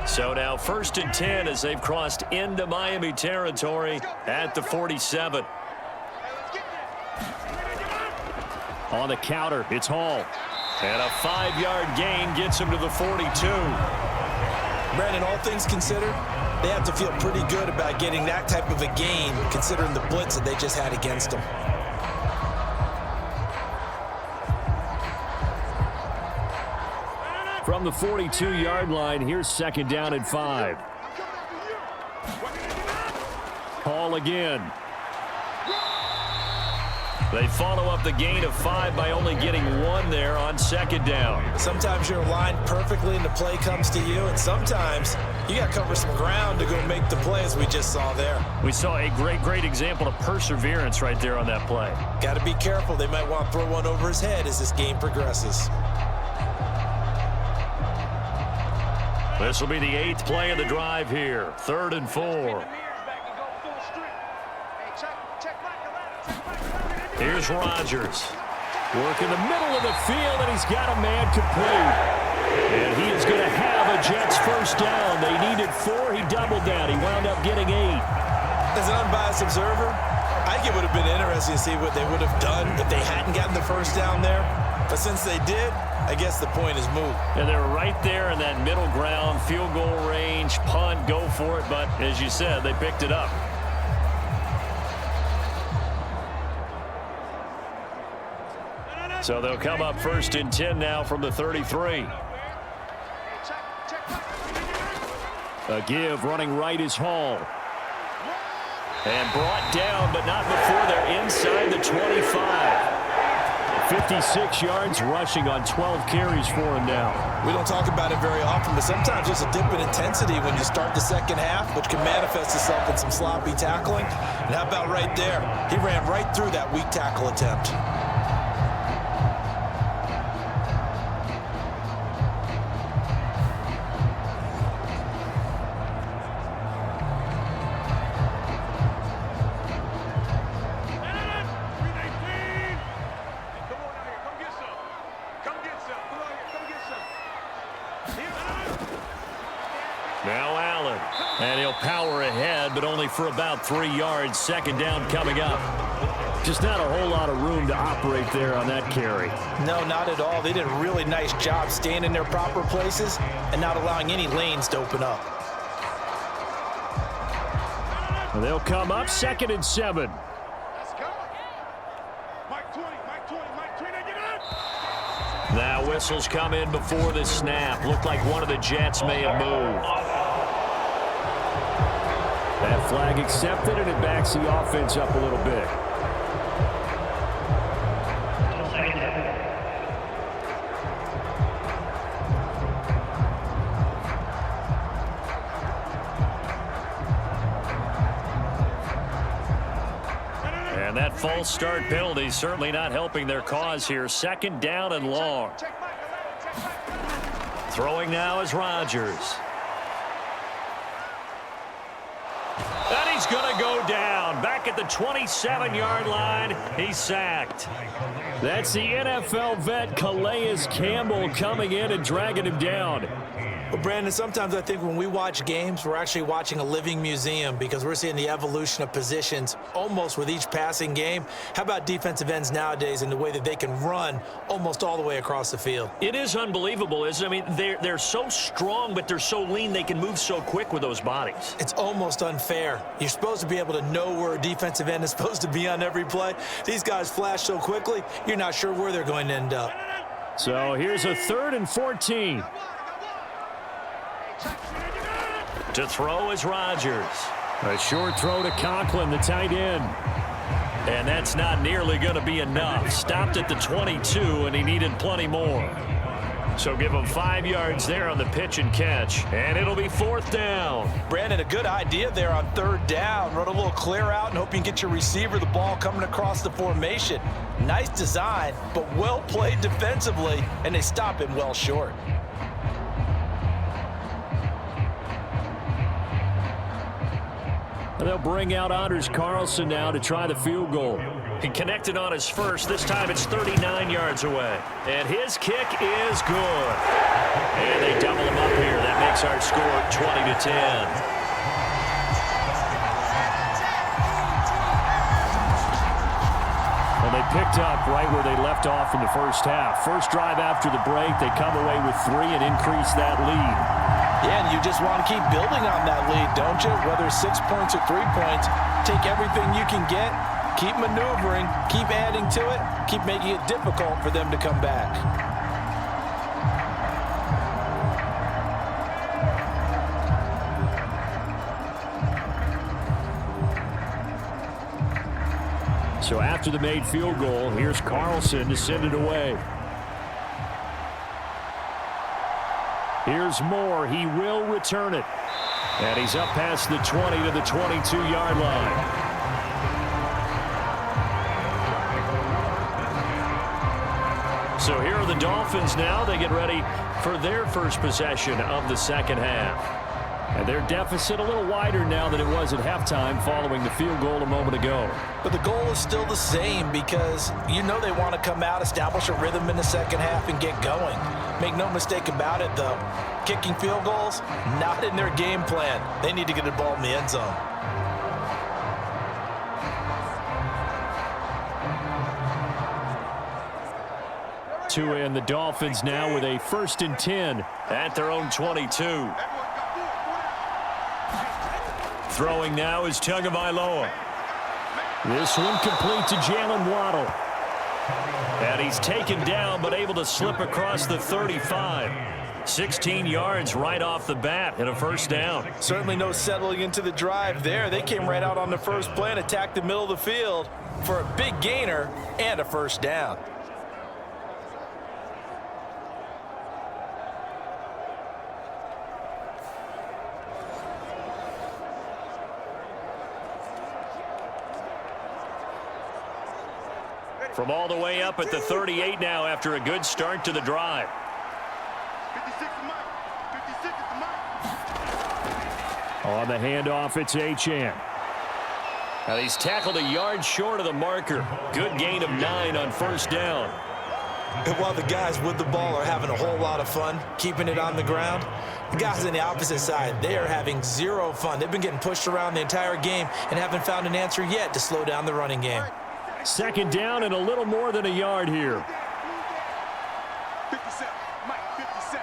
So now 1st and 10 as they've crossed into Miami territory at the 47. On the counter, it's Hall. And a 5-yard gain gets him to the 42.
Brandon, all things considered, they have to feel pretty good about getting that type of a gain considering the blitz that they just had against them.
From the 42-yard line, here's 2nd down and 5. Hall again. They follow up the gain of 5 by only getting 1 there on 2nd down.
Sometimes you're aligned perfectly and the play comes to you, and sometimes you got to cover some ground to go make the play as we just saw there.
We saw a great example of perseverance right there on that play.
Got to be careful. They might want to throw one over his head as this game progresses.
This will be the 8th play of the drive here. 3rd and 4. Here's Rodgers. Work in the middle of the field, and he's got a man complete. And he is going to have a Jets first down. They needed 4. He doubled down. He wound up getting 8.
As an unbiased observer, I think it would have been interesting to see what they would have done if they hadn't gotten the first down there. But since they did, I guess the point is moot.
And they're right there in that middle ground, field goal range, punt, go for it. But as you said, they picked it up. So they'll come up 1st and 10 now from the 33. A give, running right is Hall. And brought down, but not before they're inside the 25. 56 yards rushing on 12 carries for him now.
We don't talk about it very often, but sometimes there's a dip in intensity when you start the second half, which can manifest itself in some sloppy tackling. And how about right there? He ran right through that weak tackle attempt.
Now Allen, and he'll power ahead, but only for about 3 yards. 2nd down coming up. Just not a whole lot of room to operate there on that carry.
No, not at all. They did a really nice job staying in their proper places and not allowing any lanes to open up.
And they'll come up 2nd and 7.
Let's go. Mike 20, Mike 20, Mike 20, get up.
Now whistles come in before the snap. Looked like one of the Jets may have moved. That flag accepted, and it backs the offense up a little bit. And that false start penalty certainly not helping their cause here. 2nd down and long. Throwing now is Rodgers. And he's going to go down. Back at the 27-yard line, he's sacked. That's the NFL vet Calais Campbell coming in and dragging him down.
Well, Brandon, sometimes I think when we watch games, we're actually watching a living museum because we're seeing the evolution of positions almost with each passing game. How about defensive ends nowadays and the way that they can run almost all the way across the field?
It is unbelievable, isn't it? I mean, they're so strong, but they're so lean they can move so quick with those bodies.
It's almost unfair. You're supposed to be able to know where a defensive end is supposed to be on every play. These guys flash so quickly, you're not sure where they're going to end up.
So here's a 3rd and 14. To throw is Rodgers. A short throw to Conklin, the tight end. And that's not nearly going to be enough. Stopped at the 22, and he needed plenty more. So give him 5 yards there on the pitch and catch. And it'll be 4th down.
Brandon, a good idea there on 3rd down. Run a little clear out and hope you can get your receiver the ball coming across the formation. Nice design, but well played defensively, and they stop him well short.
And they'll bring out Anders Carlson now to try the field goal. He connected on his first. This time it's 39 yards away. And his kick is good. And they double him up here. That makes our score 20-10. And they picked up right where they left off in the first half. First drive after the break, they come away with 3 and increase that lead.
Yeah, and you just want to keep building on that lead, don't you? Whether it's 6 points or 3 points, take everything you can get, keep maneuvering, keep adding to it, keep making it difficult for them to come back.
So after the made field goal, here's Carlson to send it away. Here's Moore. He will return it. And he's up past the 20 to the 22-yard line. So here are the Dolphins now. They get ready for their first possession of the second half. And their deficit a little wider now than it was at halftime following the field goal a moment ago.
But the goal is still the same because you know they want to come out, establish a rhythm in the second half, and get going. Make no mistake about it, though. Kicking field goals, not in their game plan. They need to get the ball in the end zone.
Tua and the Dolphins now with a 1st and 10 at their own 22. Throwing now is Tagovailoa. This one complete to Jalen Waddle. And he's taken down but able to slip across the 35. 16 yards right off the bat and a 1st down.
Certainly no settling into the drive there. They came right out on the first play and attacked the middle of the field for a big gainer and a 1st down.
From all the way up at the 38 now after a good start to the drive.
56 to Mike. 56 to Mike.
On the handoff, it's Achane. Now he's tackled a yard short of the marker. Good gain of 9 on 1st down.
And while the guys with the ball are having a whole lot of fun keeping it on the ground, the guys on the opposite side, they are having zero fun. They've been getting pushed around the entire game and haven't found an answer yet to slow down the running game.
2nd down and a little more than a yard here.
57. Mike, 57.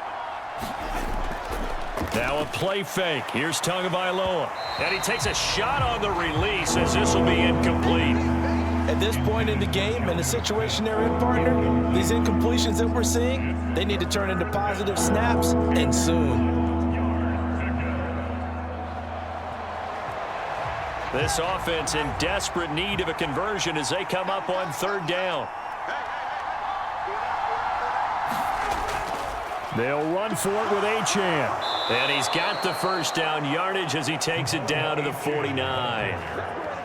Now a play fake. Here's Tagovailoa. And he takes a shot on the release as this will be incomplete.
At this point in the game and the situation they're in, partner, these incompletions that we're seeing, they need to turn into positive snaps, and soon.
This offense in desperate need of a conversion as they come up on 3rd down. They'll run for it with Achane. And he's got the 1st down yardage as he takes it down to the 49.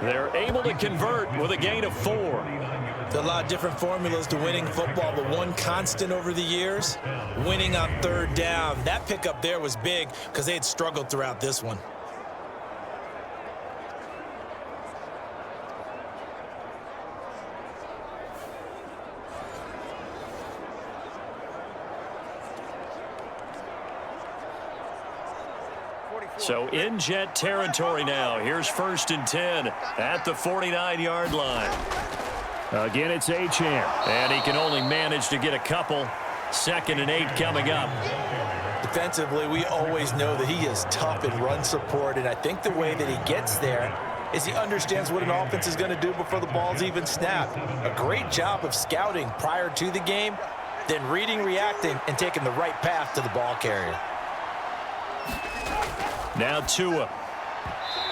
They're able to convert with a gain of 4.
There are a lot of different formulas to winning football, but one constant over the years, winning on 3rd down. That pickup there was big because they had struggled throughout this one.
So in Jet territory now. Here's 1st and 10 at the 49-yard line. Again, it's Achane. And he can only manage to get a couple. 2nd and 8 coming up.
Defensively, we always know that he is tough in run support, and I think the way that he gets there is he understands what an offense is going to do before the ball's even snapped. A great job of scouting prior to the game, then reading, reacting, and taking the right path to the ball carrier.
Now Tua.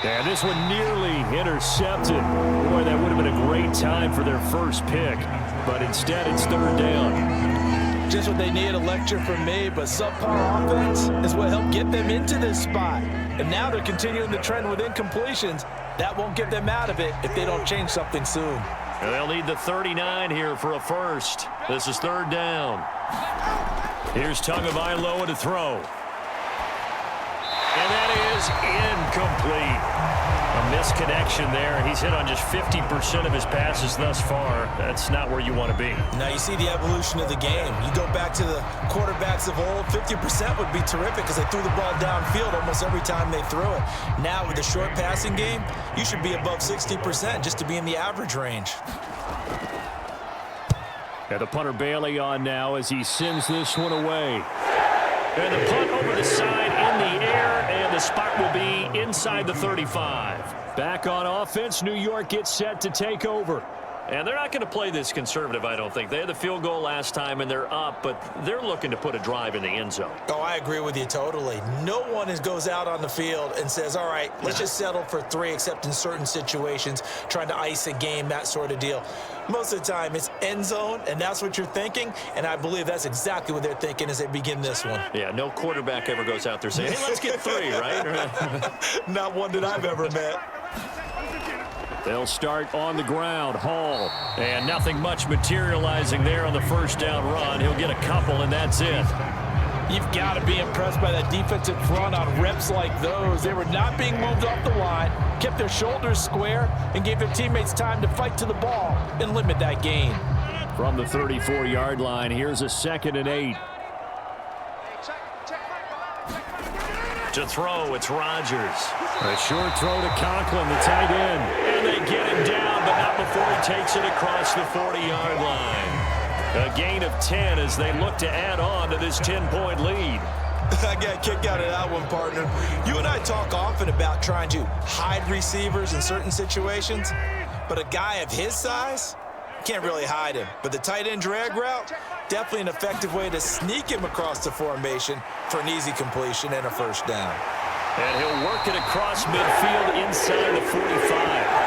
And this one nearly intercepted. Boy, that would have been a great time for their first pick. But instead, it's 3rd down.
Just what they need, a lecture from me, but subpar offense is what helped get them into this spot. And now they're continuing the trend with incompletions. That won't get them out of it if they don't change something soon.
And they'll need the 39 here for a 1st. This is 3rd down. Here's Tagovailoa to throw. And that is incomplete. A misconnection there. He's hit on just 50% of his passes thus far. That's not where you want to be.
Now you see the evolution of the game. You go back to the quarterbacks of old, 50% would be terrific because they threw the ball downfield almost every time they threw it. Now with the short passing game, you should be above 60% just to be in the average range.
And the punter Bailey on now as he sends this one away. And the punt over the side in the air, and the spot will be inside the 35. Back on offense, New York gets set to take over. And they're not going to play this conservative, I don't think. They had the field goal last time, and they're up, but they're looking to put a drive in the end zone.
Oh, I agree with you totally. No one goes out on the field and says, all right, let's just settle for 3, except in certain situations, trying to ice a game, that sort of deal. Most of the time, it's end zone, and that's what you're thinking, and I believe that's exactly what they're thinking as they begin this one.
Yeah, no quarterback ever goes out there saying, hey, let's get 3, right?
Not one that I've ever met.
They'll start on the ground. Hall. And nothing much materializing there on the 1st down run. He'll get a couple, and that's it.
You've got to be impressed by that defensive front on reps like those. They were not being moved off the line, kept their shoulders square, and gave their teammates time to fight to the ball and limit that gain.
From the 34-yard line, here's a 2nd and 8. To throw, it's Rodgers. A short throw to Conklin, the tight end. And they get him down, but not before he takes it across the 40-yard line. A gain of 10 as they look to add on to this 10-point lead.
I got a kick out of that one, partner. You and I talk often about trying to hide receivers in certain situations, but a guy of his size can't really hide him. But the tight end drag route, definitely an effective way to sneak him across the formation for an easy completion and a first down.
And he'll work it across midfield inside the 45.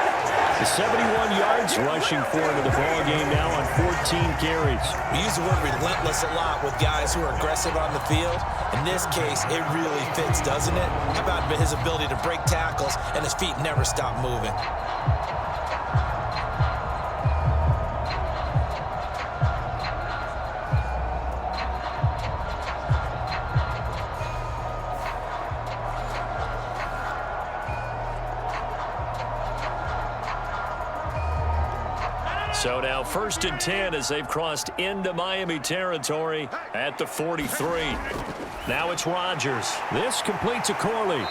The 71 yards rushing for into the ball game now on 14 carries.
We use the word relentless a lot with guys who are aggressive on the field. In this case, it really fits, doesn't it? How about his ability to break tackles and his feet never stop moving?
So now 1st and 10 as they've crossed into Miami territory at the 43. Now it's Rodgers. This complete to Corley.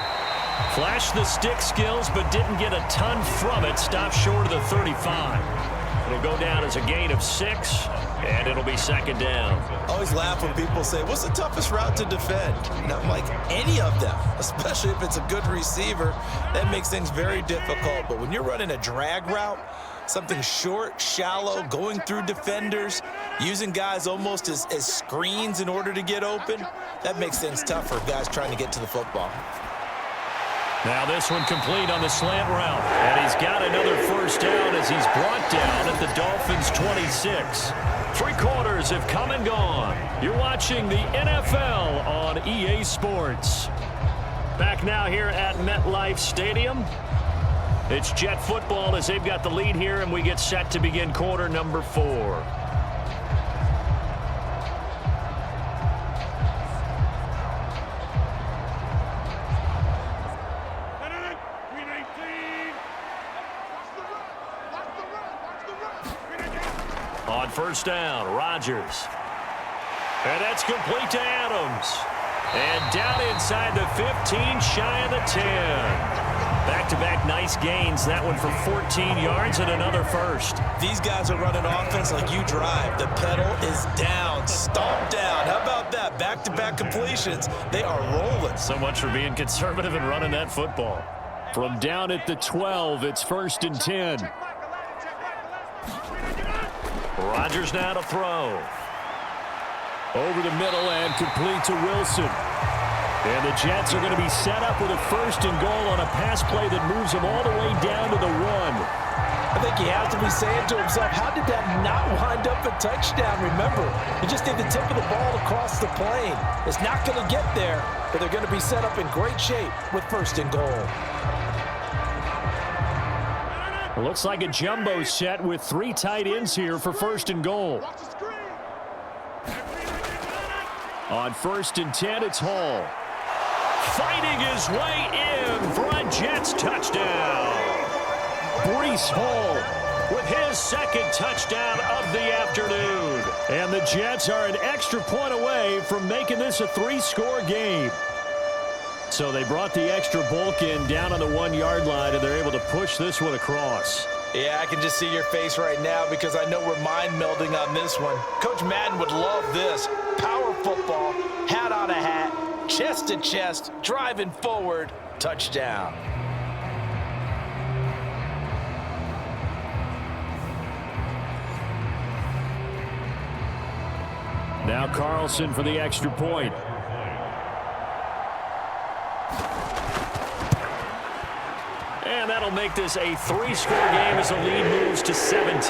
Flashed the stick skills but didn't get a ton from it. Stopped short of the 35. It'll go down as a gain of 6, and it'll be 2nd down.
I always laugh when people say, what's the toughest route to defend? And I'm like, any of them, especially if it's a good receiver. That makes things very difficult. But when you're running a drag route, something short, shallow, going through defenders, using guys almost as screens in order to get open, that makes things tough for guys trying to get to the football.
Now this one complete on the slant route. And he's got another first down as he's brought down at the Dolphins' 26. 3 quarters have come and gone. You're watching the NFL on EA Sports. Back now here at MetLife Stadium. It's Jet football as they've got the lead here, and we get set to begin quarter number 4. On first down, Rodgers. And that's complete to Adams. And down inside the 15, shy of the 10. Back-to-back nice gains. That one for 14 yards and another first.
These guys are running offense like you drive. The pedal is down, stomp down. How about that? Back-to-back completions. They are rolling.
So much for being conservative and running that football. From down at the 12, it's 1st and 10. Rodgers now to throw. Over the middle and complete to Wilson. And the Jets are going to be set up with a 1st and goal on a pass play that moves them all the way down to the 1.
I think he has to be saying to himself, how did that not wind up a touchdown? Remember, he just did the tip of the ball across the plane. It's not going to get there, but they're going to be set up in great shape with 1st and goal.
It looks like a jumbo set with 3 tight ends here for 1st and goal. On 1st and 10, it's Hall. Fighting his way in for a Jets touchdown. Breece Hall with his 2nd touchdown of the afternoon. And the Jets are an extra point away from making this a 3-score game. So they brought the extra bulk in down on the 1-yard line, and they're able to push this one across.
Yeah, I can just see your face right now because I know we're mind melding on this one. Coach Madden would love this. Power football, hat on a hat, chest to chest, driving forward, touchdown.
Now Carlson for the extra point. And that'll make this a 3-score game as the lead moves to 17.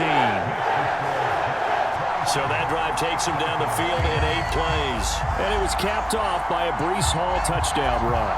So that drive takes him down the field in 8 plays. And it was capped off by a Breece Hall touchdown run.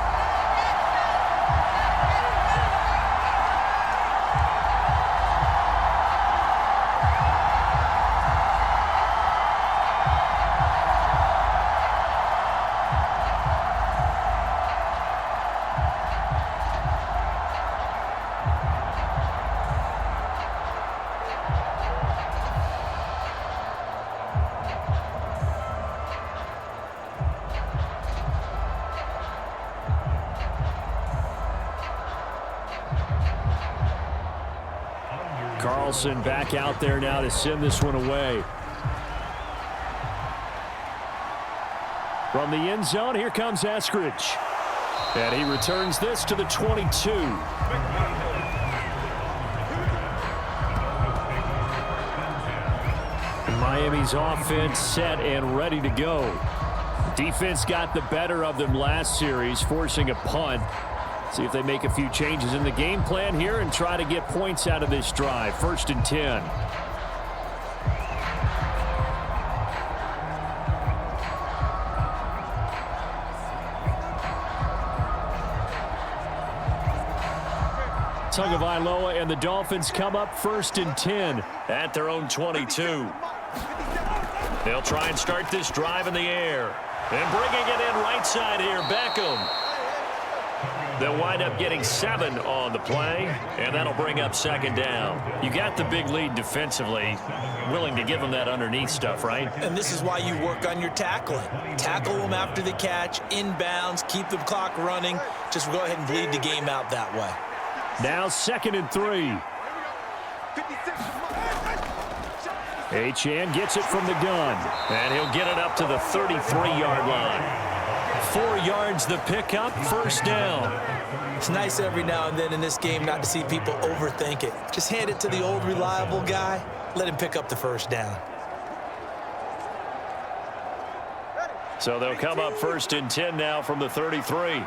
Carlson back out there now to send this one away. From the end zone, here comes Eskridge. And he returns this to the 22. Miami's offense set and ready to go. Defense got the better of them last series, forcing a punt. See if they make a few changes in the game plan here and try to get points out of this drive. 1st and 10. Tagovailoa and the Dolphins come up 1st and 10 at their own 22. They'll try and start this drive in the air. And bringing it in right side here, Beckham. They'll wind up getting 7 on the play, and that'll bring up 2nd down. You got the big lead defensively, willing to give them that underneath stuff, right?
And this is why you work on your tackling. Tackle them after the catch, inbounds, keep the clock running. Just go ahead and bleed the game out that way.
Now 2nd and 3. Achane gets it from the gun, and he'll get it up to the 33-yard line. 4 yards the pickup, 1st down.
It's nice every now and then in this game not to see people overthink it. Just hand it to the old reliable guy, let him pick up the 1st down.
So they'll come up 1st and 10 now from the 33.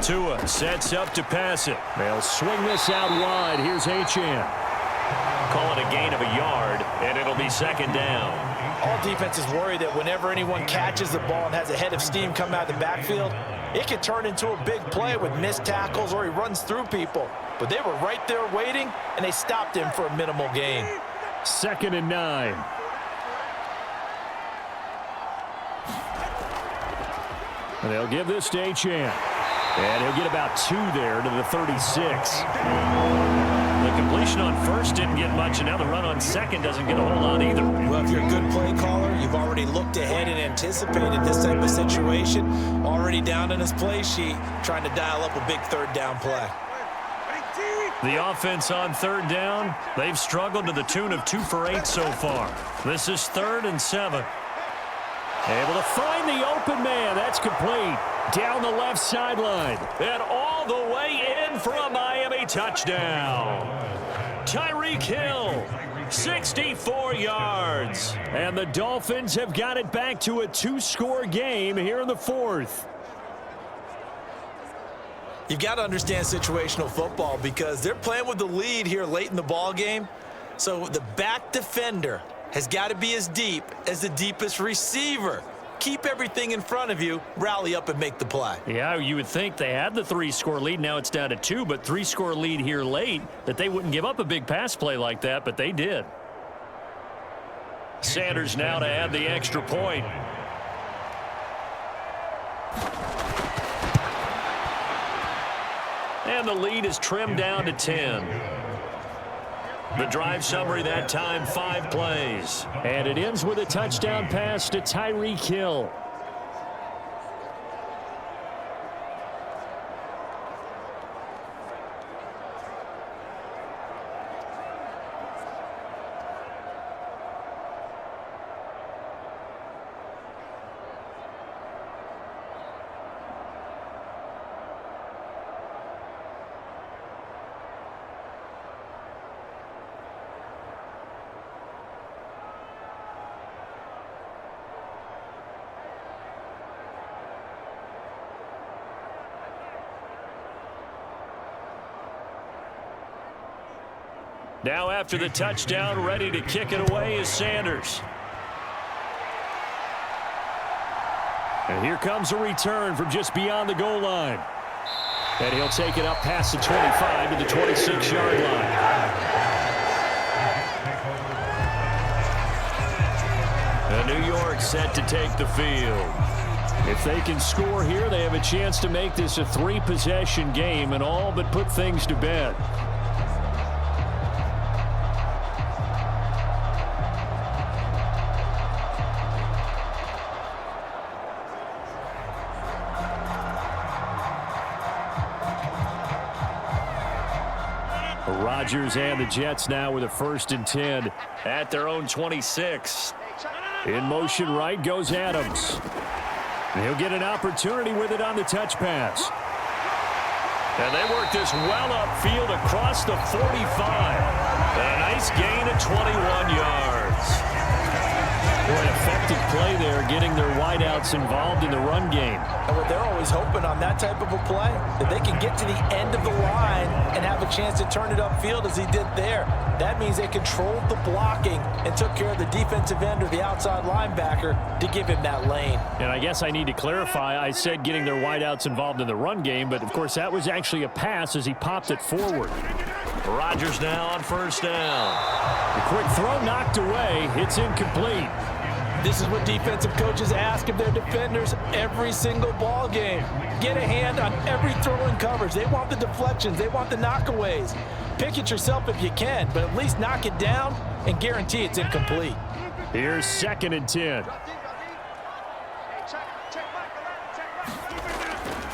Tua sets up to pass it. They'll swing this out wide. Here's Achane. Call it a gain of a yard, and it'll be 2nd down.
All defenses worry that whenever anyone catches the ball and has a head of steam come out of the backfield, it can turn into a big play with missed tackles or he runs through people. But they were right there waiting, and they stopped him for a minimal gain.
2nd and 9. And they'll give this to Achane. And he'll get about 2 there to the 36. The completion on 1st didn't get much, and now the run on 2nd doesn't get a whole lot either.
Well, if you're a good play caller, you've already looked ahead and anticipated this type of situation. Already down on his play sheet, trying to dial up a big 3rd down play.
The offense on 3rd down, they've struggled to the tune of 2 for 8 so far. This is 3rd and 7. Able to find the open man. That's complete. Down the left sideline. And all the way in for a Miami touchdown. Tyreek Hill, 64 yards. And the Dolphins have got it back to a 2-score game here in the 4th.
You've got to understand situational football because they're playing with the lead here late in the ball game. So the back defender has got to be as deep as the deepest receiver. Keep everything in front of you, rally up and make the play.
Yeah, you would think they had the 3-score lead. Now it's down to 2, but 3-score lead here late, that they wouldn't give up a big pass play like that, but they did. Sanders now to add the extra point. And the lead is trimmed down to 10. The drive summary that time, 5 plays. And it ends with a touchdown pass to Tyreek Hill. Now after the touchdown, ready to kick it away is Sanders. And here comes a return from just beyond the goal line. And he'll take it up past the 25 to the 26-yard line. And New York set to take the field. If they can score here, they have a chance to make this a 3-possession game and all but put things to bed. Rodgers and the Jets now with a 1st and 10 at their own 26. In motion right goes Adams. He'll get an opportunity with it on the touch pass. And they work this well upfield across the 45. And a nice gain of 21 yards. Boy, an effective play there, getting their wideouts involved in the run game.
And what they're always hoping on that type of a play, that they can get to the end of the line and have a chance to turn it upfield as he did there. That means they controlled the blocking and took care of the defensive end or the outside linebacker to give him that lane. And I guess I need to clarify, I said getting their wideouts involved in the run game, but of course that was actually a pass as he popped it forward.
Rodgers now on 1st down. The quick throw knocked away. It's incomplete.
This is what defensive coaches ask of their defenders every single ball game. Get a hand on every throw in coverage. They want the deflections. They want the knockaways. Pick it yourself if you can, but at least knock it down and guarantee it's incomplete.
Here's 2nd and 10.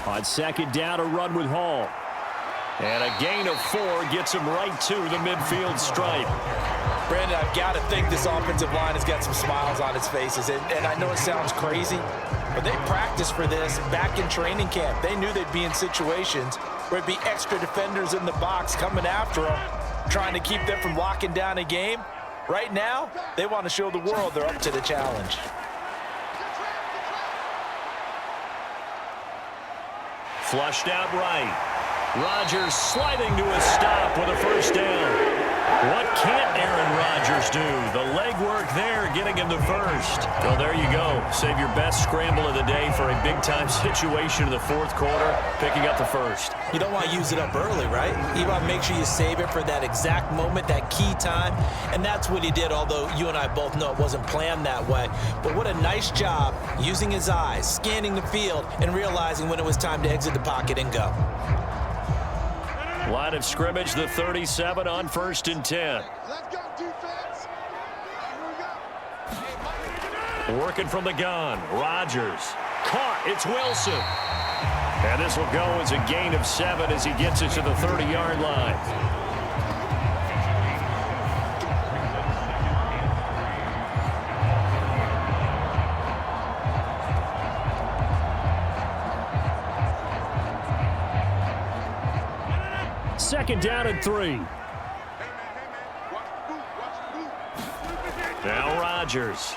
On 2nd down, a run with Hall. And a gain of 4 gets him right to the midfield stripe.
Brandon, I've got to think this offensive line has got some smiles on its faces. And I know it sounds crazy, but they practiced for this back in training camp. They knew they'd be in situations where it'd be extra defenders in the box coming after them, trying to keep them from locking down a game. Right now, they want to show the world they're up to the challenge.
Flushed out right. Rodgers sliding to a stop with a 1st down. What can't Aaron Rodgers do? The legwork there getting him the 1st. Well, there you go. Save your best scramble of the day for a big-time situation in the 4th quarter, picking up the 1st.
You don't want to use it up early, right? You want to make sure you save it for that exact moment, that key time. And that's what he did, although you and I both know it wasn't planned that way. But what a nice job using his eyes, scanning the field, and realizing when it was time to exit the pocket and go.
Line of scrimmage, the 37 on 1st and 10.
Let's go, defense. Here we go.
Working from the gun. Rodgers. Caught. It's Wilson. And this will go as a gain of 7 as he gets it to the 30-yard line. Second down and 3.
Hey, man. Watch the boot.
Now Rodgers.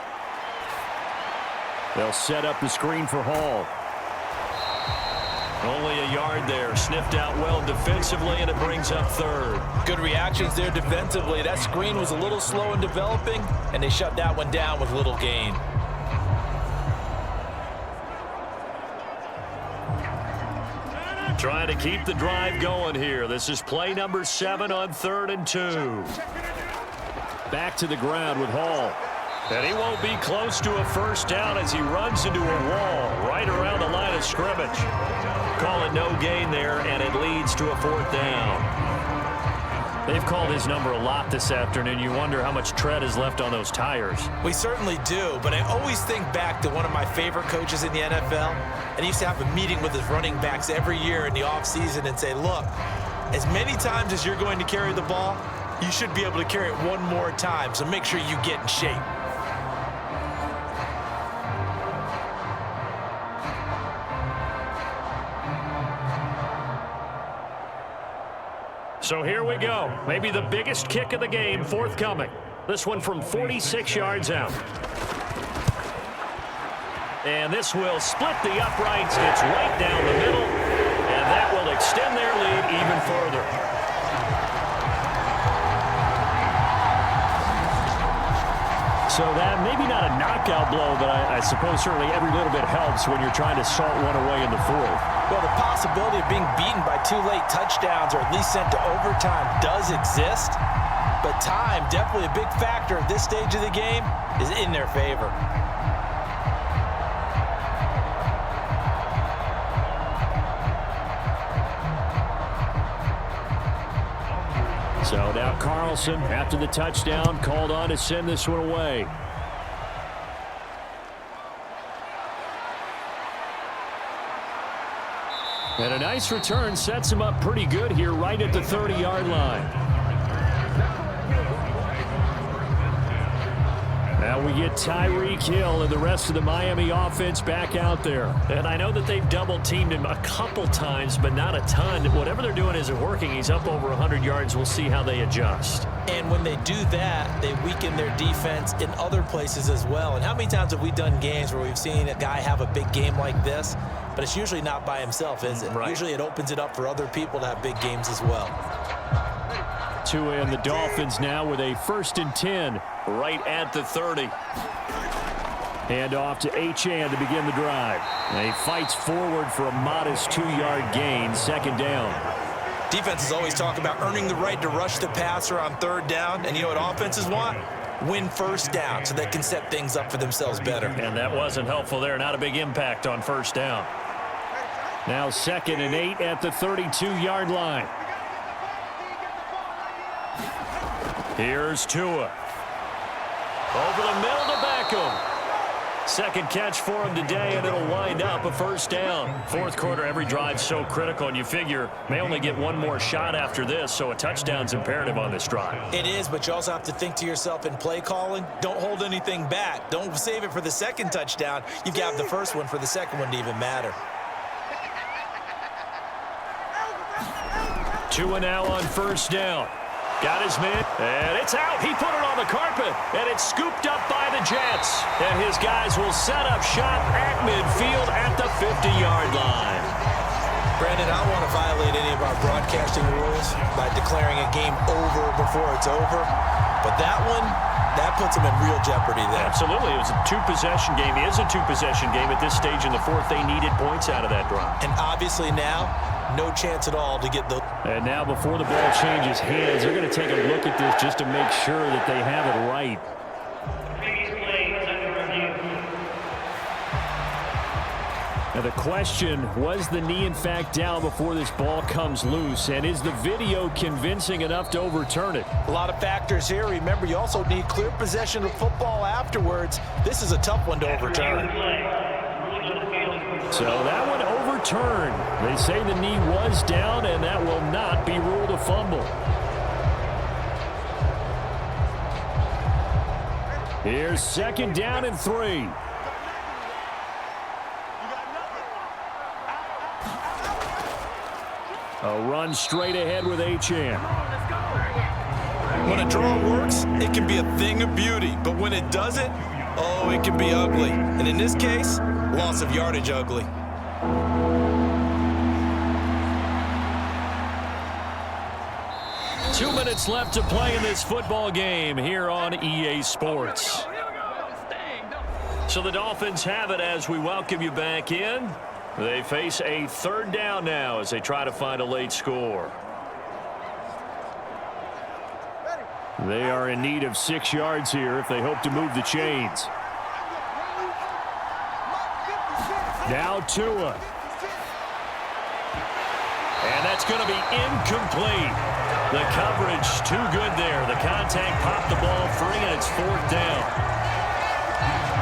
They'll set up the screen for Hall. Only a yard there. Sniffed out well defensively, and it brings up 3rd.
Good reactions there defensively. That screen was a little slow in developing, and they shut that one down with little gain.
Trying to keep the drive going here. This is play number 7 on 3rd and 2. Back to the ground with Hall. And he won't be close to a 1st down as he runs into a wall right around the line of scrimmage. Calling no gain there, and it leads to a 4th down. They've called his number a lot this afternoon. You wonder how much tread is left on those tires.
We certainly do, but I always think back to one of my favorite coaches in the NFL, and he used to have a meeting with his running backs every year in the offseason and say, look, as many times as you're going to carry the ball, you should be able to carry it one more time, so make sure you get in shape.
So here we go. Maybe the biggest kick of the game forthcoming. This one from 46 yards out. And this will split the uprights. It's right down the middle. And that will extend their lead even further. So that maybe not a knockout blow, but I suppose certainly every little bit helps when you're trying to salt one away in the 4th.
Well, the possibility of being beaten by 2 late touchdowns or at least sent to overtime does exist, but time, definitely a big factor at this stage of the game, is in their favor.
So now Carlson, after the touchdown, called on to send this one away. And a nice return sets him up pretty good here right at the 30-yard line. Now we get Tyreek Hill and the rest of the Miami offense back out there. And I know that they've double-teamed him a couple times, but not a ton. Whatever they're doing isn't working. He's up over 100 yards. We'll see how they adjust.
And when they do that, they weaken their defense in other places as well. And how many times have we done games where we've seen a guy have a big game like this, but it's usually not by himself, is it?
Right.
Usually it opens it up for other people to have big games as well.
Tua and the Dolphins now with a 1st and 10 right at the 30. Hand off to Achane to begin the drive. And he fights forward for a modest 2-yard gain, 2nd down.
Defenses always talk about earning the right to rush the passer on 3rd down. And you know what offenses want? Win 1st down so they can set things up for themselves better.
And that wasn't helpful there. Not a big impact on 1st down. Now 2nd and 8 at the 32-yard line. Here's Tua. Over the middle to Beckham. 2nd catch for him today, and it'll wind up a 1st down. 4th quarter, every drive's so critical, and you figure may only get one more shot after this, so a touchdown's imperative on this drive.
It is, but you also have to think to yourself in play calling, don't hold anything back. Don't save it for the 2nd touchdown. You've got the 1st one for the 2nd one to even matter.
Tua now on 1st down. Got his man, and it's out. He put it on the carpet, and it's scooped up by the Jets. And his guys will set up shop at midfield at the 50-yard line.
Brandon, I don't want to violate any of our broadcasting rules by declaring a game over before it's over. But that one, that puts them in real jeopardy there.
Absolutely. It was a 2-possession game. It is a 2-possession game. At this stage in the 4th, they needed points out of that drive.
And obviously now, no chance at all to get the...
And now before the ball changes hands, they're going to take a look at this just to make sure that they have it right. Now the question, was the knee in fact down before this ball comes loose? And is the video convincing enough to overturn it?
A lot of factors here. Remember, you also need clear possession of football afterwards. This is a tough one to overturn.
So that one overturned. They say the knee was down, and that will not be ruled a fumble. Here's 2nd down and 3. A run straight ahead with Achane.
When a draw works, it can be a thing of beauty. But when it doesn't, oh, it can be ugly. And in this case, loss of yardage ugly.
Two minutes left to play in this football game here on EA Sports. So the Dolphins have it as we welcome you back in. They face a 3rd down now as they try to find a late score. They are in need of 6 yards here if they hope to move the chains. Now Tua. And that's going to be incomplete. The coverage too good there. The contact popped the ball free, and it's 4th down.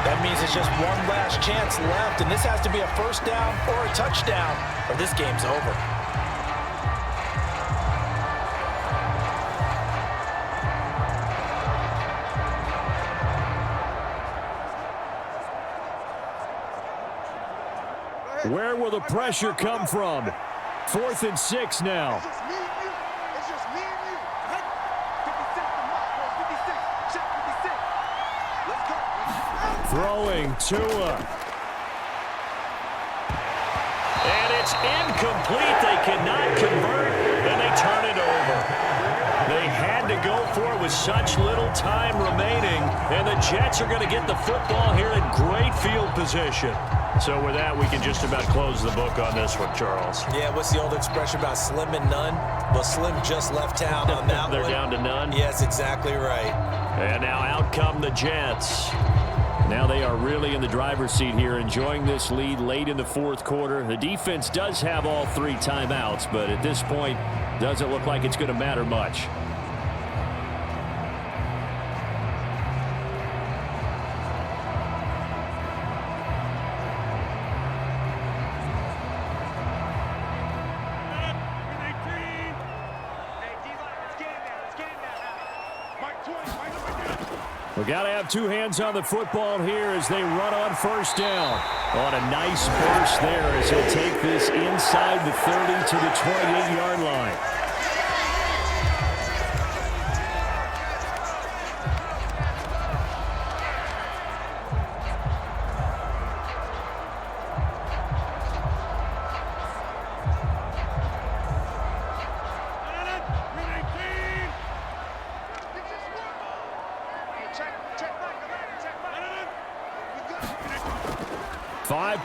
That means it's just one last chance left, and this has to be a 1st down or a touchdown, or this game's over.
Where will the pressure come from? 4th and 6 now.
It's just me and you. It's just me and you. 56 to mark, bro. 56. Check 56. Let's go.
Throwing Tua. And it's incomplete. They cannot convert, and they turn it over. They had to go for it with such little time remaining, and the Jets are going to get the football here in great field position. So with that, we can just about close the book on this one, Charles.
Yeah, what's the old expression about slim and none? Well, Slim just left town on that
They're
one.
down to none.
Yes, exactly right.
And now out come the Jets. Now they are really in the driver's seat here, enjoying this lead late in the 4th quarter. The defense does have all 3 timeouts, but at this point, doesn't look like it's going to matter much. We got to have two hands on the football here as they run on first down. On a nice burst there as he'll take this inside the 30 to the 28-yard line.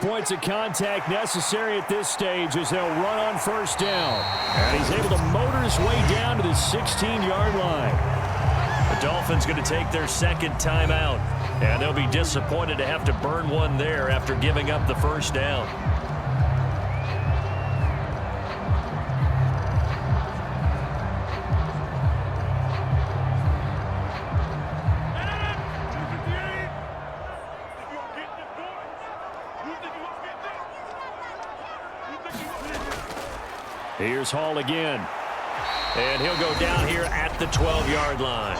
Points of contact necessary at this stage as they'll run on first down. And he's able to motor his way down to the 16-yard line. The Dolphins going to take their second timeout. And they'll be disappointed to have to burn one there after giving up the first down. Here's Hall again. And he'll go down here at the 12-yard line.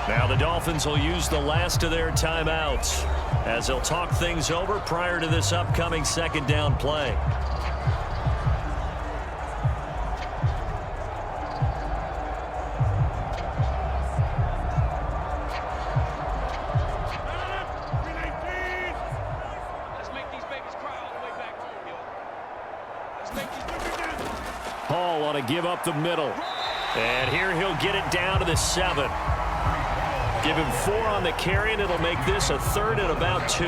Now the Dolphins will use the last of their timeouts as they'll talk things over prior to this upcoming second down play. Hall on a give up the middle. And here he'll get it down to the 7. Give him 4 on the carry, and it'll make this a third and about 2.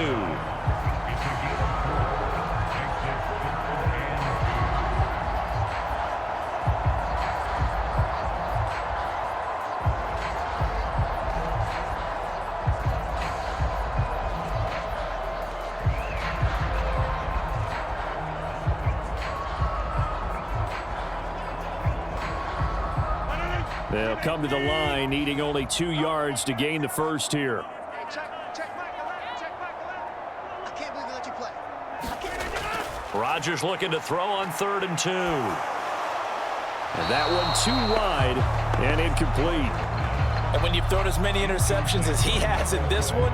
They'll come to the line, needing only 2 yards to gain the first here.
Hey, check Michael out. Check Michael out. I can't believe they let you play. I can't.
Rodgers looking to throw on 3rd and 2. And that one too wide and incomplete.
And when you've thrown as many interceptions as he has in this one,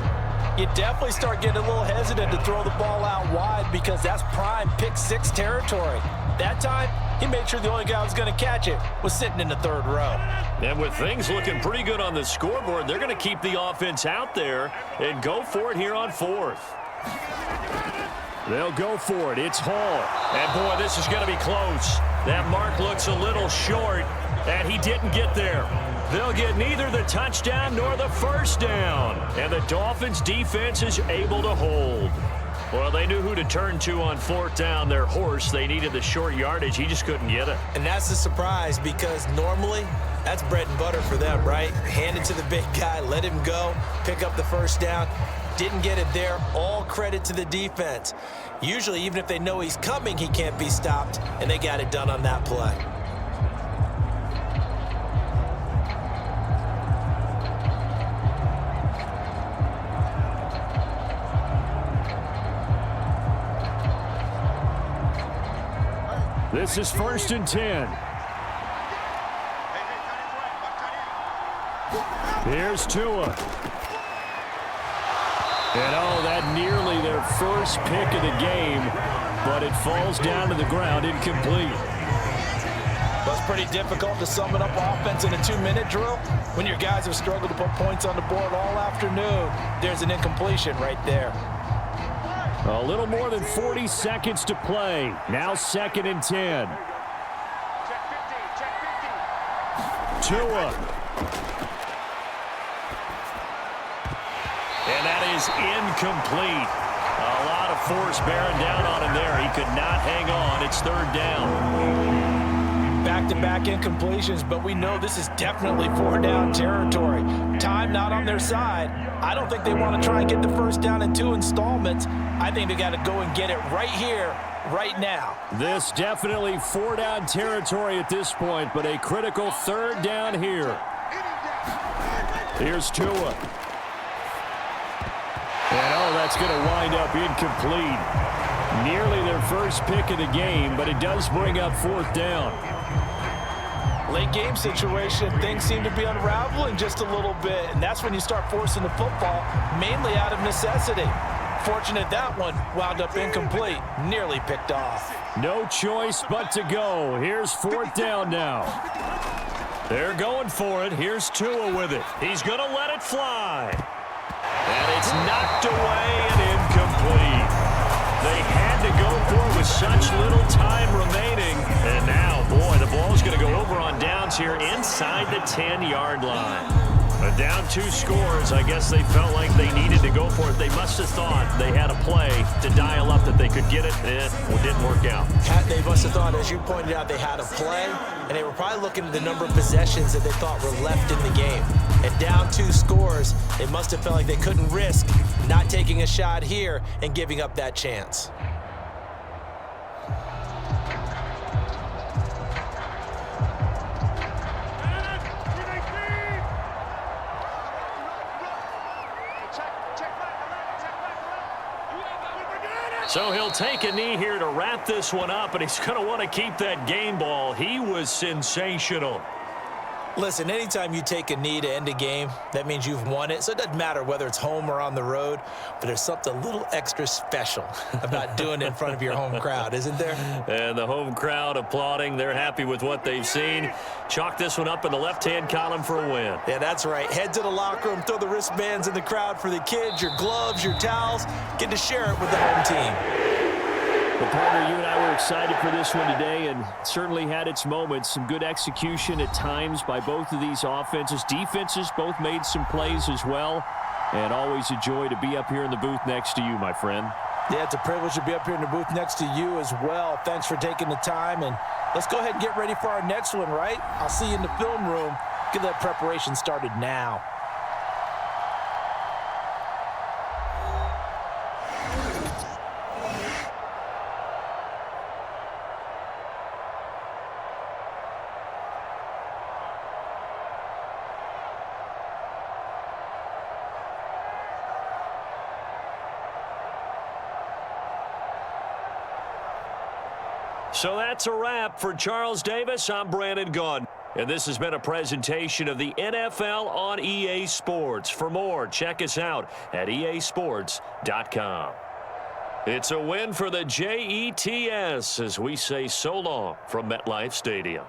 you definitely start getting a little hesitant to throw the ball out wide because that's prime pick 6 territory. That time, he made sure the only guy who was going to catch it was sitting in the 3rd row.
And with things looking pretty good on the scoreboard, they're going to keep the offense out there and go for it here on 4th. They'll go for it. It's Hall. And, boy, this is going to be close. That mark looks a little short, and he didn't get there. They'll get neither the touchdown nor the first down. And the Dolphins' defense is able to hold. Well, they knew who to turn to on 4th down. Their horse, they needed the short yardage. He just couldn't get it.
And that's a surprise because normally that's bread and butter for them, right? Hand it to the big guy, let him go, pick up the first down. Didn't get it there. All credit to the defense. Usually, even if they know he's coming, he can't be stopped, and they got it done on that play.
This is 1st and 10. Here's Tua. And oh, that nearly their first pick of the game, but it falls down to the ground incomplete.
Well, it's pretty difficult to sum it up offense in a 2-minute drill. When your guys have struggled to put points on the board all afternoon, there's an incompletion right there.
A little more than 40 seconds to play. Now 2nd and 10. Tua. And that is incomplete. A lot of force bearing down on him there. He could not hang on. It's 3rd down.
Back-to-back incompletions, but we know this is definitely 4th-down territory. Time not on their side. I don't think they want to try and get the first down in 2 installments. I think they got to go and get it right here, right now.
This definitely 4-down territory at this point, but a critical 3rd down here. Here's Tua. And oh, that's going to wind up incomplete. Nearly their first pick of the game, but it does bring up 4th down.
Late game situation, things seem to be unraveling just a little bit, and that's when you start forcing the football, mainly out of necessity. Fortunate that one wound up incomplete, nearly picked off.
No choice but to go. Here's 4th down now. They're going for it. Here's Tua with it. He's going to let it fly. And it's knocked away and incomplete. They had to go for it with such little time remaining. And now, boy, the ball's going to go over on downs here inside the 10-yard line. But down 2 scores, I guess they felt like they needed to go for it. They must have thought they had a play to dial up that they could get it, and it didn't work out.
They must have thought, as you pointed out, they had a play, and they were probably looking at the number of possessions that they thought were left in the game. And down 2 scores, they must have felt like they couldn't risk not taking a shot here and giving up that chance.
So he'll take a knee here to wrap this one up, and he's going to want to keep that game ball. He was sensational.
Listen, anytime you take a knee to end a game, that means you've won it. So it doesn't matter whether it's home or on the road, but there's something a little extra special about doing it in front of your home crowd, isn't there?
And the home crowd applauding. They're happy with what they've seen. Chalk this one up in the left-hand column for a win.
Yeah, that's right. Head to the locker room, throw the wristbands in the crowd for the kids, your gloves, your towels. Get to share it with the home team.
Well, partner, you and I were excited for this one today, and it certainly had its moments. Some good execution at times by both of these offenses. Defenses both made some plays as well, and always a joy to be up here in the booth next to you, my friend.
Yeah, it's a privilege to be up here in the booth next to you as well. Thanks for taking the time, and let's go ahead and get ready for our next one, right? I'll see you in the film room. Get that preparation started now.
So that's a wrap for Charles Davis. I'm Brandon Gaudin. And this has been a presentation of the NFL on EA Sports. For more, check us out at easports.com. It's a win for the Jets as we say so long from MetLife Stadium.